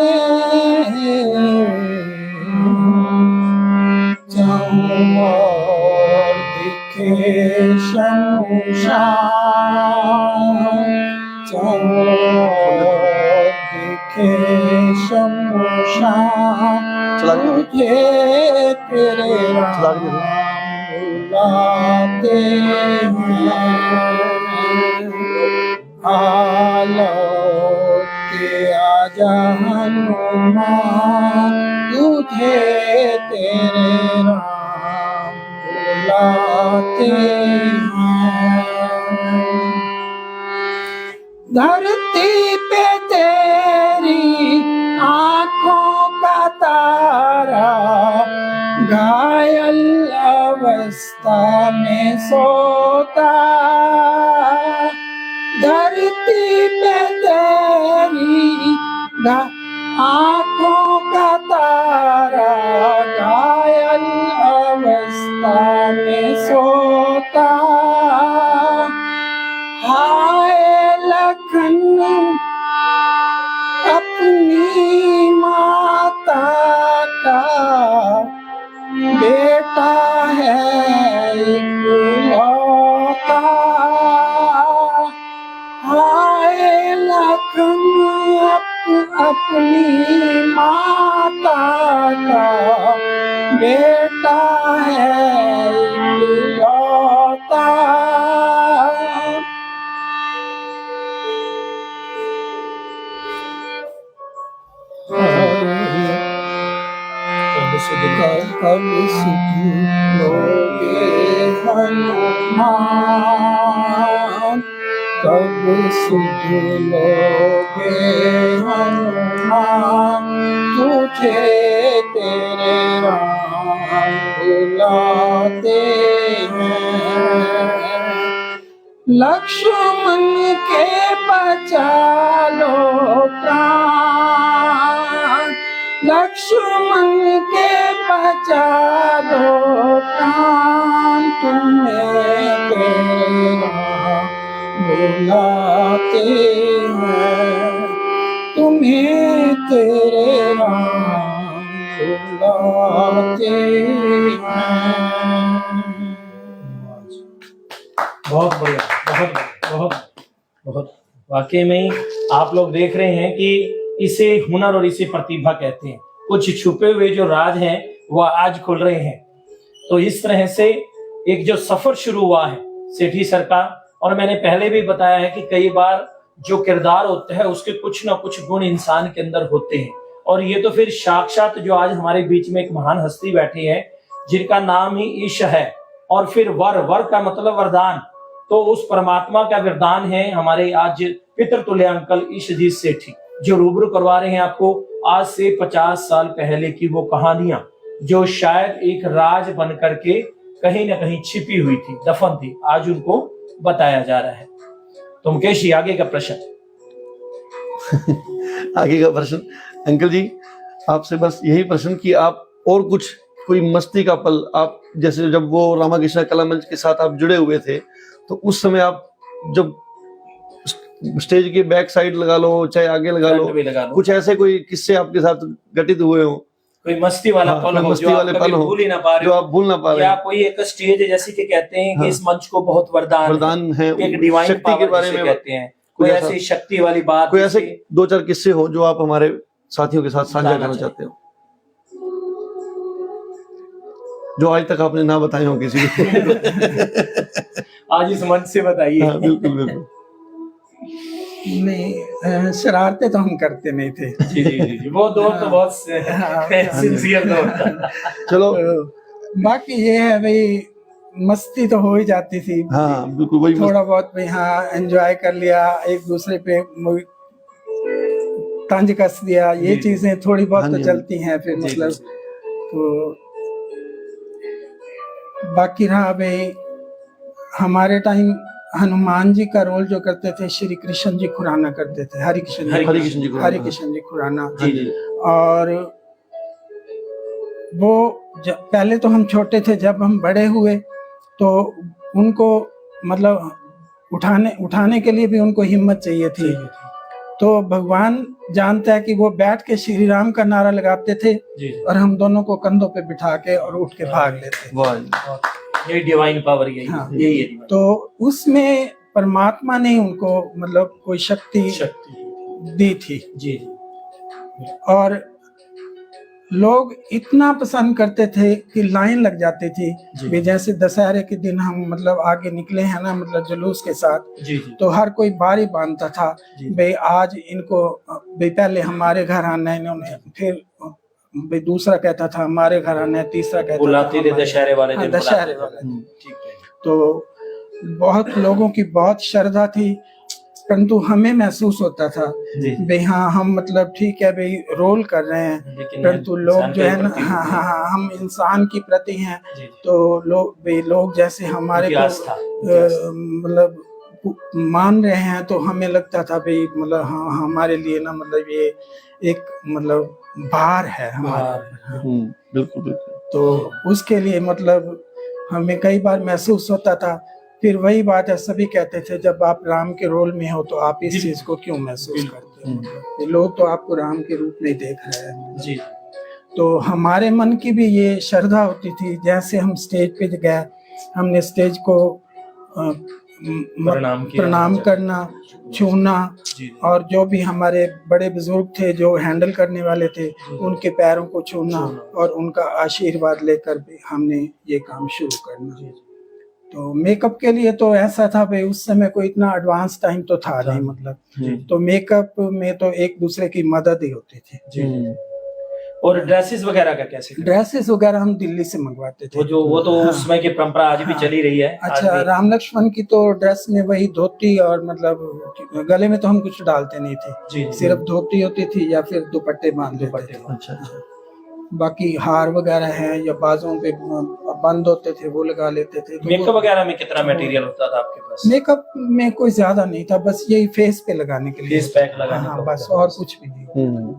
और दिखे शमशान, और दिखे शमशान, तुझे तेरे राम बुलाते हैं। आलो के आजा हनुमान, तुझे तेरे राम बुलाते हैं। धरती पे तेरी आंखों का तारा, घायल अवस्था में सोता। धरती पे तेरी आंखों का तारा, घायल अवस्था में सोता। हाय लखन अपनी माता का बेटा है इकलौता। हाय लखन अपनी माता का बेटा है इकलौता। कब सुख लोगे हनुमान, कब सुख लोगे हनुमान, तुझे तेरे राम बुलाते हैं। लक्ष्मण के बचा लो प्राण, लक्ष्मण के बचा लो प्राण, तुम्हें तेरे राम बुलाते हैं। तुम्हें तेरे राम बुलाते हैं।
बहुत बढ़िया, बहुत बहुत बहुत। वाकई में आप लोग देख रहे हैं कि इसे हुनर और इसे प्रतिभा कहते हैं। कुछ छुपे हुए जो राज हैं वह आज खुल रहे हैं। तो इस तरह से एक जो सफर शुरू हुआ है सेठी सर का, और मैंने पहले भी बताया है कि कई बार जो किरदार होता है उसके कुछ ना कुछ गुण इंसान के अंदर होते हैं। और ये तो फिर साक्षात जो आज हमारे बीच में एक महान हस्ती बैठी है जिनका नाम ही ईश है, और फिर वर का मतलब वरदान, तो उस परमात्मा का वरदान है हमारे आज पितृतुल्य अंकल ईशजीत सेठी, जो रूबरू करवा रहे हैं आपको आज से 50 साल पहले की वो कहानियां जो शायद एक राज बन करके कहीं ना कहीं छिपी हुई थी, दफन थी, आज उनको बताया जा रहा है। तो मुकेश जी आगे का प्रश्न।
आगे का प्रश्न अंकल जी आपसे बस यही प्रश्न कि आप और कुछ कोई मस्ती का पल, आप जैसे जब वो रामाकृष्ण कला मंच के साथ आप जुड़े हुए थे तो उस समय आप जब स्टेज के बैक साइड लगा लो चाहे आगे लगा लो, कुछ ऐसे कोई किस्से आपके साथ घटित हुए हो,
कोई मस्ती वाला पल हो जो आप कभी भूल ही ना पा रहे हो,
जो आप भूल ना पा रहे
या कोई एक स्टेज जैसे कि कहते हैं कि इस मंच को बहुत वरदान है, एक डिवाइन
शक्ति के बारे में
कहते हैं, कोई ऐसी शक्ति वाली बात,
कोई ऐसे 2-4 किस्से हो जो आप हमारे साथियों के साथ साझा करना चाहते हो, जो आज तक आपने ना बताए हो किसी को।
आज इस मंच से बताइए।
हाँ, बिल्कुल बिल्कुल।
नहीं, शरारतें तो हम करते नहीं थे।
जी जी जी, वो दौर तो बहुत सिंसियर दौर था।
चलो बाकी ये है भाई, मस्ती तो हो ही जाती थी।
हाँ बिल्कुल, वही
थोड़ा बहुत भी हाँ एंजॉय कर लिया, एक दूसरे पे तंज कस दिया, ये चीजें थोड़ी बहुत तो चलती हैं फिर मतलब। तो बाकी रहा भाई, हमारे टाइम हनुमान जी का रोल जो करते थे श्री कृष्ण जी खुराना करते थे, हरि कृष्ण जी खुराना। और वो पहले तो हम छोटे थे, जब हम बड़े हुए तो उनको मतलब उठाने के लिए भी उनको हिम्मत चाहिए थी। तो भगवान जानता है कि वो बैठ के श्री राम का नारा लगाते थे
जी
और हम दोनों को कंधों पे बिठा के और उठ के भाग लेते।
वाह
यही डिवाइन पावर यही
हाँ।
यही है divine
तो उसमें परमात्मा ने उनको मतलब कोई शक्ति
शक्ति।
दी थी।
जी
और लोग इतना पसंद करते थे कि लाइन लग जाती थी।
जी।
भी जैसे दशहरे के दिन हम मतलब आगे निकले हैं ना, मतलब जुलूस के साथ,
जी जी
तो हर कोई बारी बांधता था
जी।
भाई आज इनको, भाई पहले हमारे घर आना है इन्होंने, फिर भाई दूसरा कहता था हमारे घर आना है, तीसरा कहता था
बुलाते थे
हमारे-
दशहरे वाले
हाँ,
दिन
दशहरे
बुलाते थे।
वाले दिन।
ठीक है।
तो बहुत लोगों की बहुत श्रद्धा थी, परंतु हमें महसूस होता था
जी
भाई हाँ हम मतलब ठीक है भाई रोल कर रहे हैं,
लेकिन
परंतु
इंसान
लोग जो
के
है ना,
प्रति
हाँ हाँ हाँ हम इंसान की प्रति हैं।
जी
तो लोग जैसे हमारे
उनकी
को
आस्था, उनकी आस्था।
मतलब मान रहे हैं, तो हमें लगता था भाई मतलब हाँ हमारे लिए ना मतलब ये एक मतलब भार है हमारे ऊपर।
बिल्कुल बिल्कुल।
तो उसके लिए मतलब हमें कई बार महसूस होता था। फिर वही बात है, सभी कहते थे जब आप राम के रोल में हो तो आप इस चीज को क्यों महसूस करते हो, मतलब ये लोग तो आपको राम के रूप में देख रहे हैं।
जी
तो हमारे मन की भी ये श्रद्धा होती थी, जैसे हम स्टेज पे गए, हमने स्टेज को प्रणाम करना, छूना,
जी
और जो भी हमारे बड़े बुजुर्ग थे जो हैंडल करने वाले थे उनके पैरों को छूना और उनका आशीर्वाद लेकर भी हमने ये काम शुरू करना। तो मेकअप के लिए तो ऐसा था भाई उस समय कोई इतना एडवांस टाइम तो था नहीं, मतलब तो मेकअप में तो एक दूसरे की मदद ही होती थी।
जी। और ड्रेसेस वगैरह का कैसे करते?
ड्रेसेस वगैरह हम दिल्ली से मंगवाते थे।
वो तो
हाँ।
उस समय की परंपरा आज भी
हाँ।
चली रही है। आज
अच्छा,
भी।
राम लक्ष्मण की तो ड्रेस में वही धोती और मतलब गले में तो हम कुछ डालते नहीं थे,
जी
सिर्फ धोती होती थी या फिर दुपट्टे बांध देते थे।
अच्छा अच्छा।
बाकी हार वगैरह है या बाजों पे बंद होते थे वो लगा लेते थे। तो
मेकअप वगैरह में कितना मटेरियल होता था आपके पास?
मेकअप में कोई ज्यादा नहीं था, बस यही फेस पे लगाने के लिए,
फेस पैक लगाने
हाँ
का
बस,
होता था।
और कुछ भी नहीं।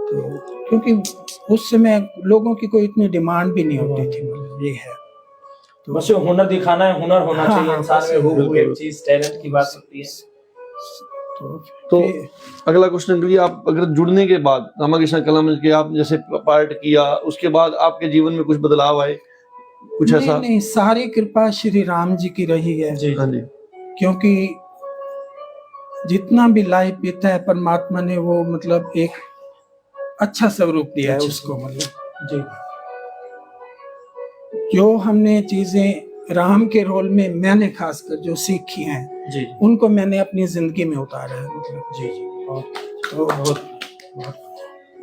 तो क्योंकि उस समय लोगों की कोई इतनी डिमांड भी नहीं होती थी, मतलब ये है। तो
बस ये हुनर दिखाना है, हुनर होना
हाँ,
चाहिए
हाँ,
इंसान
बस
में, वो
बिल्कुल।
एक चीज टैलेंट की बात होती है।
तो अगला क्वेश्चन करिए, आप अगर जुड़ने के बाद रामाकृष्ण कला मंच के आप जैसे पार्ट किया, उसके बाद आपके जीवन में कुछ बदलाव आए, कुछ ऐसा?
नहीं, सारी कृपा श्री राम जी की रही है।
हाँ जी।
क्योंकि जितना भी लाइफ बीता है परमात्मा ने वो मतलब एक अच्छा स्वरूप दिया है उसको, मतलब
जी
जो हमने चीजें राम के रोल में मैंने खासकर जो सीखी हैं
जी
उनको मैंने अपनी जिंदगी में उतारा है, मतलब
जी जी।
तो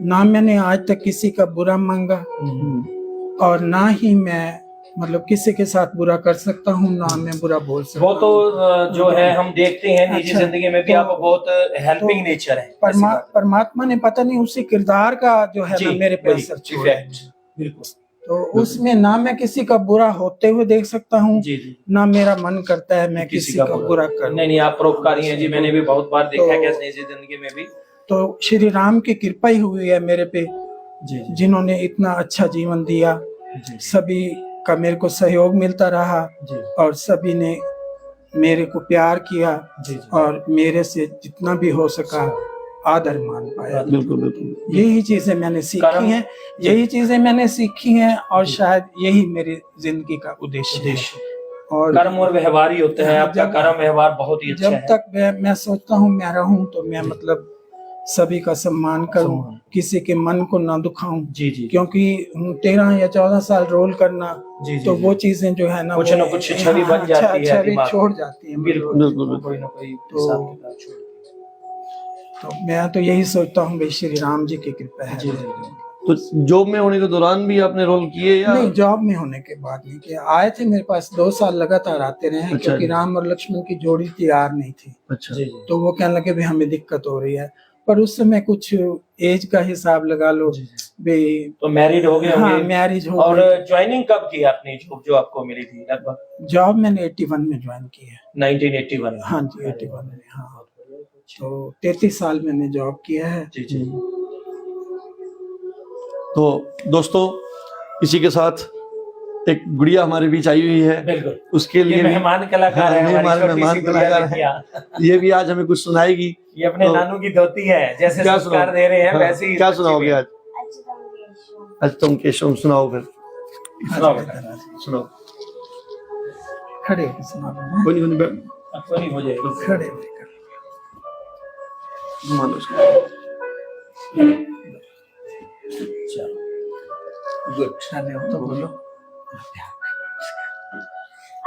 ना मैंने आज तक किसी का बुरा मांगा और ना ही मैं मतलब किसी के साथ बुरा कर सकता हूँ, ना मैं बुरा बोल सकता
वो तो जो है हम देखते हैं निजी
अच्छा,
जिंदगी में भी
तो-
आप बहुत हेल्पिंग नेचर है। ऐसी बात है।
परमात्मा ने पता नहीं उसी किरदार का जो है
जी,
ना मेरे पे
वही,
असर छोड़ा है।
effect, बिल्कुल।
तो उसमें ना मैं किसी का बुरा होते हुए देख सकता हूँ,
जी जी।
ना मेरा मन करता है मैं किसी का बुरा करूं।
नहीं आप परोपकारी हैं जी, मैंने भी बहुत बार देखा है कैसे निजी जिंदगी में भी।
तो श्री राम की कृपा ही हुई है मेरे पे,
जी जी
जिन्होंने इतना अच्छा जीवन दिया।
जी
सभी का मेरे को सहयोग मिलता रहा
जी
और सभी ने मेरे को प्यार किया
जी
और मेरे से जितना भी हो सका आदर मान पाया।
बिल्कुल बिल्कुल।
यही चीजें मैंने सीखी हैं, यही चीजें मैंने सीखी हैं और शायद यही मेरी जिंदगी का उद्देश्य है। और
कर्म और व्यवहार ही होता है, आपका कर्म व्यवहार बहुत ही अच्छा
जब
है।
तक मैं सोचता हूँ मैं रहूं तो मैं मतलब सभी का सम्मान करूं, किसी के मन को ना दुखाऊं।
जी जी
क्योंकि 13 या 14 साल रोल करना,
जी जी
तो वो चीजें जो है ना
कुछ ना कुछ छवि बन जाती है,
छवि
दिमाग
छोड़ जाती है,
बिल्कुल
बिल्कुल।
कोई ना कोई
तो-
हिसाब किताब छोड़।
तो मैं तो यही सोचता हूँ भाई श्री राम जी की कृपा है।
जी जी
तो जॉब में होने के दौरान भी आपने रोल किए या?
नहीं, जॉब में होने के बाद नहीं किया। आए थे मेरे पास 2 साल लगातार आते रहे हैं,
अच्छा
क्योंकि
जी।
राम और लक्ष्मण की जोड़ी तैयार नहीं थी।
अच्छा
जी जी
तो वो कहने लगे भी हमें दिक्कत हो रही है, पर उस समय कुछ एज का हिसाब लगा लो
जी,
भाई।
तो मैरिड हो गए
हाँ,
होंगे।
मैरिज हो
और
गई।
ज्वाइनिंग कब की आपने जॉब जो आपको मिली थी? लगभग
जॉब मैंने 81 में ज्वाइन की है।
1981 में।
हाँ जी, 81 में। हाँ, तो 33 साल मैंने जॉब किया है।
जी जी
तो दोस्तों, इसी के साथ एक गुड़िया हमारे बीच आई हुई है,
बिल्कुल
उसके
ये
लिए भी
मेहमान कलाकार है,
हाँ, ये
हमारी
हमारे
छोटी
मेहमान
सी गुड़िया
कलाकार
बिटिया।
है। ये भी आज हमें कुछ सुनाएगी।
ये अपने
तो
नानू की धोती है, जैसे
क्या
संस्कार
सुनाओ?
दे रहे हैं
हाँ,
वैसे ही
क्या
बच्ची
सुनाओगे
भी।
आज? आज तुम केशव सुनाओ फिर।
सुनाओ बेटा।
सुनाओ।
खड़े होके सुना दो ना।
कोई नहीं
आपको नहीं हो जाएगा।
खड़े होकर
घुमा लो उसको।
चलो
गुड। चले हो तो बोलो।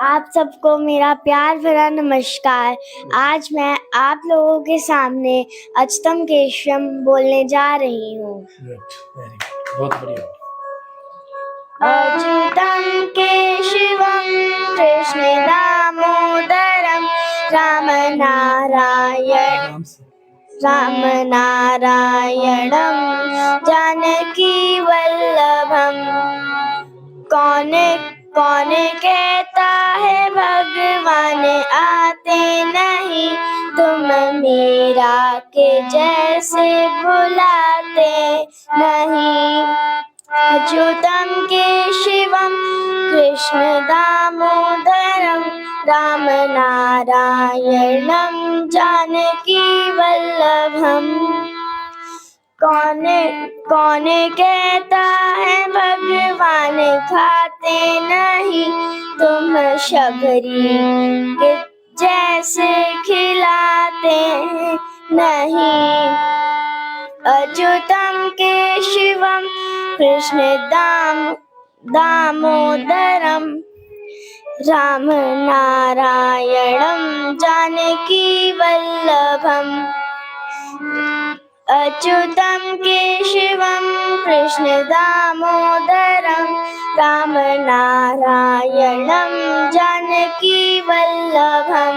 आप सबको मेरा प्यार भरा नमस्कार। आज मैं आप लोगों के सामने अच्युतम केशवम बोलने जा रही हूँ।
गुड, वेरी गुड, बहुत बढ़िया।
अच्युतम केशवम कृष्ण दामोदरम राम नारायण
आराम से।
राम नारायणम जानकी वल्लभम। कौन कौन कहता है भगवान आते नहीं, तुम मीरा के जैसे बुलाते नहीं। अच्युतम केशवम कृष्ण दामोदरम राम नारायणम जानकी वल्लभम। कौन कौन कहता है भगवान खाते नहीं, तुम शबरी के जैसे खिलाते नहीं। अच्युतम केशवम कृष्ण दामोदरम राम नारायणम जानकी वल्लभम। अच्युतम केशवम कृष्ण दामोदरम राम नारायणम जानकी वल्लभम।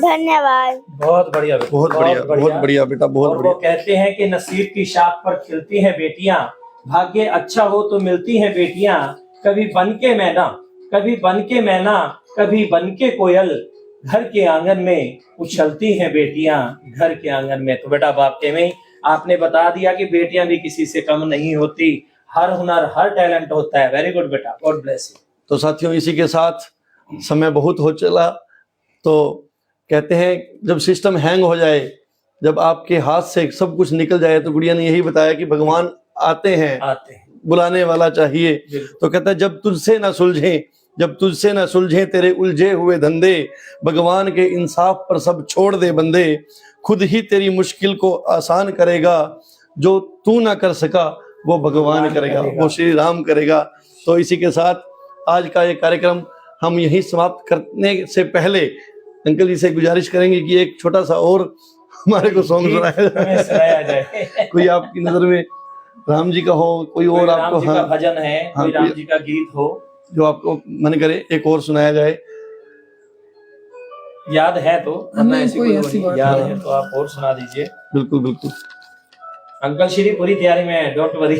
धन्यवाद।
बहुत बढ़िया बेटा,
बहुत बढ़िया बेटा, बहुत
और वो
बढ़िया।
कहते हैं कि नसीब की शाख पर खिलती हैं बेटियां, भाग्य अच्छा हो तो मिलती हैं बेटियां। कभी बन के मैना, कभी बन के मैना, कभी बन के कोयल, घर के आंगन में उछलती हैं बेटियां, घर के आंगन में। तो बेटा वाकई में आपने बता दिया कि बेटियां भी किसी से कम नहीं होती, हर हुनर हर टैलेंट होता है। वेरी गुड बेटा, गॉड ब्लेस यू।
तो साथियों, इसी के साथ समय बहुत हो चला। तो कहते हैं जब सिस्टम हैंग हो जाए, जब आपके हाथ से सब कुछ निकल जाए, तो गुड़िया ने यही बताया कि भगवान आते हैं, बुलाने वाला चाहिए। तो कहता है जब तुझसे ना सुलझे, जब तुझसे ना सुलझे तेरे उलझे हुए धंधे, भगवान के इंसाफ पर सब छोड़ दे बंदे, खुद ही तेरी मुश्किल को आसान करेगा, जो तू ना कर सका वो भगवान करेगा, वो श्री राम करेगा। तो इसी के साथ आज का ये कार्यक्रम हम यहीं समाप्त करने से पहले अंकल जी से गुजारिश करेंगे कि एक छोटा सा और हमारे को सॉन्ग सुनाया जाए। कोई आपकी नजर में राम जी का हो, कोई और आपको
राम जी का भजन है, कोई राम जी का गीत हो
जो आपको मन करे एक और सुनाया जाए।
याद है तो,
कोई ऐसी बात
याद है तो आप और सुना दीजिए।
बिल्कुल बिल्कुल
अंकल श्री पूरी तैयारी में, डोंट वरी।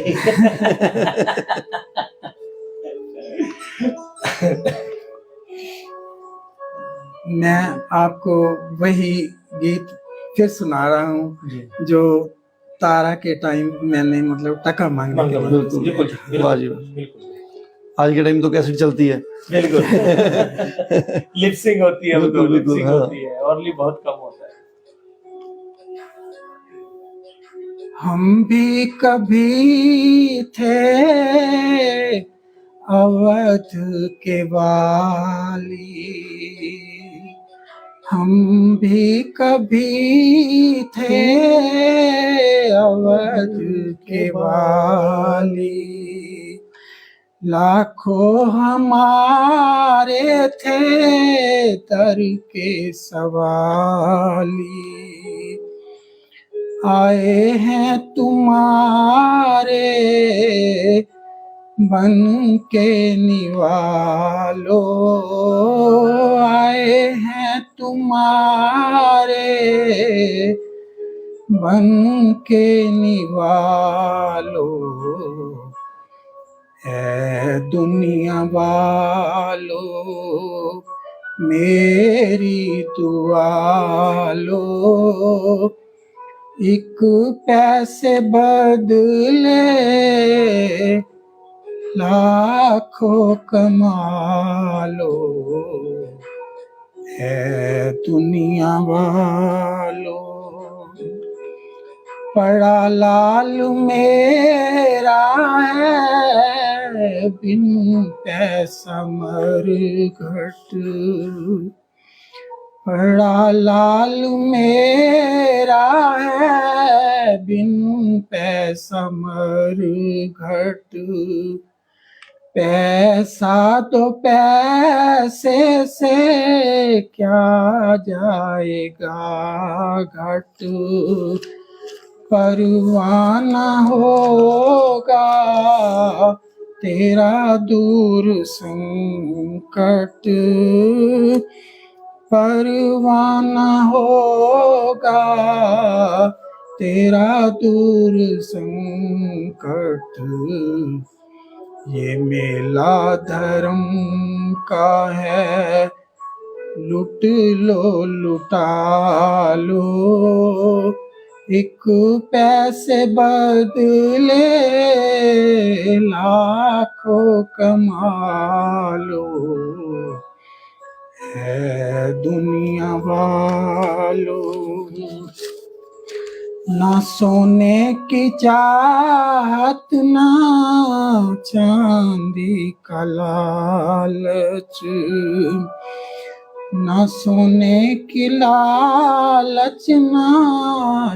मैं आपको वही गीत फिर सुना रहा हूँ जो तारा के टाइम मैंने मतलब टका मांगने के लिए।
बिल्कुल
आज के टाइम तो कैसेट चलती है,
बिल्कुल लिपसिंग होती है,
बिल्कुल,
लिपसिंग
हाँ।
होती है, और बहुत कम होता है।
हम भी कभी थे अवध के वाली, हम भी कभी थे अवध के वाली, लाखों हमारे थे तर के सवाली, आए हैं तुम्हारे बन के निवालो, आए हैं तुम्हारे बन के निवालो, ऐ दुनिया वालो मेरी दुआ लो, एक पैसे बदले लाखों कमालो है दुनिया वालों। बड़ा लाल मेरा है बिन पैसा मरघट। बड़ा लाल मेरा है बिन पैसा मरघट। पैसा तो पैसे से क्या जाएगा घट। परवाना होगा तेरा दूर संकट। परवाना होगा तेरा दूर संकट। ये मेला धर्म का है लुट लो लुटा लो। एक पैसे बदले लाखों कमा लो है दुनिया वालों। ना सोने की चाहत ना चांदी का लालच। ना सोने की लालच ना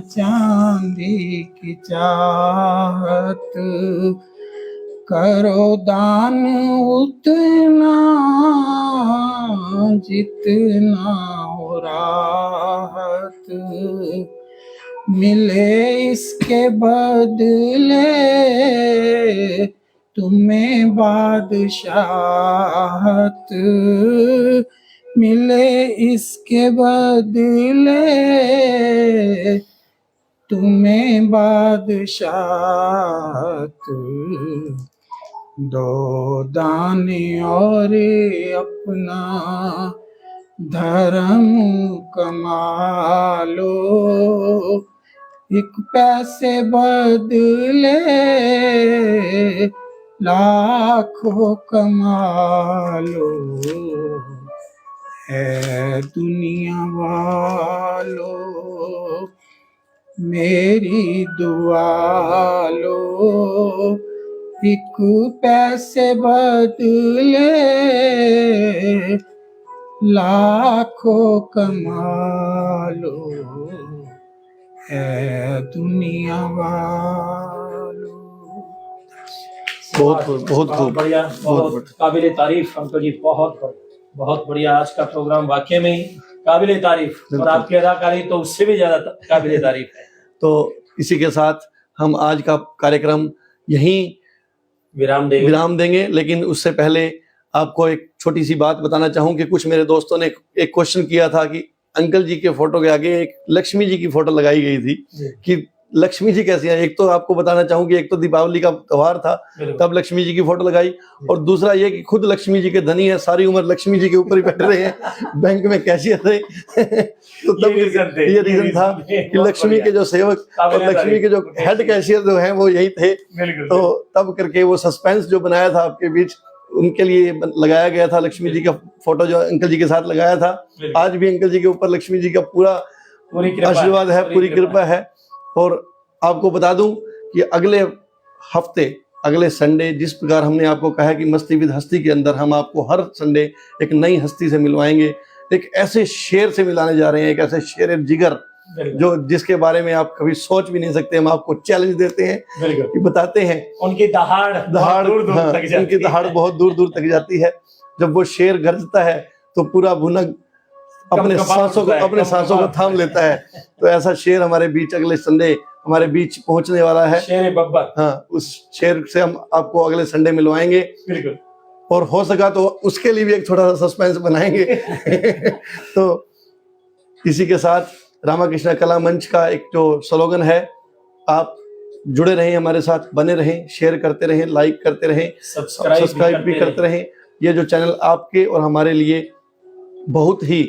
चांदी की चाहत। करो दान उतना जितना हो राहत। मिले इसके बदले तुम्हें बादशाहत। मिले इसके बदले तुम्हें बादशाहत। दो दाने और अपना धर्म कमा लो। एक पैसे बदले लाखों कमा लो है दुनिया वालों। मेरी दुआ लो एक पैसे बदले लाखों कमा लो है दुनिया वालों।
बहुत बहुत खूब,
बढ़िया,
बहुत
बहुत काबिले तारीफ अंकल जी, बहुत बढ़िया। आज का प्रोग्राम वाकई में ही काबिले तारीफ, और आपकी अदाकारी तो उससे भी ज्यादा काबिले तारीफ है।
तो इसी के साथ हम आज का कार्यक्रम यहीं विराम देंगे। लेकिन उससे पहले आपको एक छोटी सी बात बताना चाहूँ कि कुछ मेरे दोस्तों ने एक क्वेश्चन किया था कि अंकल जी के फोटो के आगे एक लक्ष्मी जी की फोटो लगाई गई थी कि लक्ष्मी जी कैसी है। एक तो आपको बताना चाहूँ कि एक तो दीपावली का त्योहार था तब लक्ष्मी जी की फोटो लगाई, और दूसरा ये कि खुद लक्ष्मी जी के धनी है, सारी उम्र लक्ष्मी जी के ऊपर ही बैठ रहे हैं, बैंक में कैशियर थे। तो तब ये रीजन था कि लक्ष्मी के जो सेवक और लक्ष्मी के जो हेड कैशियर जो है वो यही थे। तो तब करके वो सस्पेंस जो बनाया था आपके बीच, उनके लिए लगाया गया था लक्ष्मी जी का फोटो जो अंकल जी के साथ लगाया था। आज भी अंकल जी के ऊपर लक्ष्मी जी का पूरा आशीर्वाद है, पूरी कृपा है। और आपको बता दूं कि अगले हफ्ते, अगले संडे, जिस प्रकार हमने आपको कहा कि मस्ती विद हस्ती के अंदर हम आपको हर संडे एक नई हस्ती से मिलवाएंगे, एक ऐसे शेर से मिलाने जा रहे हैं, एक ऐसे शेर जिगर जो जिसके बारे में आप कभी सोच भी नहीं सकते। हम आपको चैलेंज देते हैं कि बताते हैं
उनकी दहाड़
उनकी दहाड़ बहुत दूर दूर तक जाती है। जब वो शेर गरजता है तो पूरा भुनक अपने सांसों को थाम लेता है। तो ऐसा शेर हमारे बीच अगले संडे हमारे बीच पहुंचने वाला है, शेर बब्बर। हाँ, उस शेर से हम आपको अगले संडे मिलवाएंगे। बिल्कुल। और हो सका तो उसके लिए भी एक थोड़ा सा सस्पेंस बनाएंगे। तो इसी के साथ रामाकृष्ण कला मंच का एक जो स्लोगन है, आप जुड़े रहें हमारे साथ, बने रहें, शेयर करते रहें, लाइक करते रहें, सब्सक्राइब भी करते रहें। ये जो चैनल आपके और हमारे लिए बहुत ही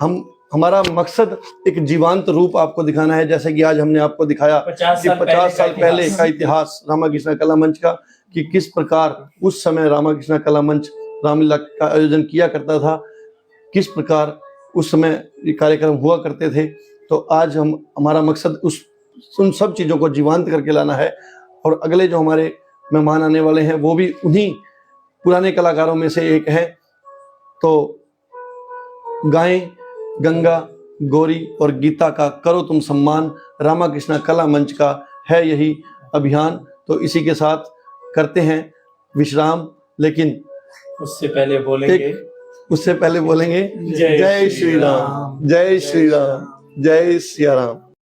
हमारा मकसद एक जीवंत रूप आपको दिखाना है। जैसे कि आज हमने आपको दिखाया 50 साल पहले का इतिहास रामाकृष्ण कला मंच का, कि किस प्रकार उस समय रामाकृष्ण कला मंच रामलीला का आयोजन किया करता था, किस प्रकार उस समय ये कार्यक्रम हुआ करते थे। तो आज हमारा मकसद उन सब चीज़ों को जीवंत करके लाना है, और अगले जो हमारे मेहमान आने वाले हैं वो भी उन्हीं पुराने कलाकारों में से एक है। तो गाएं गंगा गौरी और गीता का करो तुम सम्मान, रामाकृष्ण कला मंच का है यही अभियान। तो इसी के साथ करते हैं विश्राम, लेकिन
उससे पहले बोलेंगे
उससे पहले बोलेंगे जय श्री राम, जय श्री राम, जय सिया राम।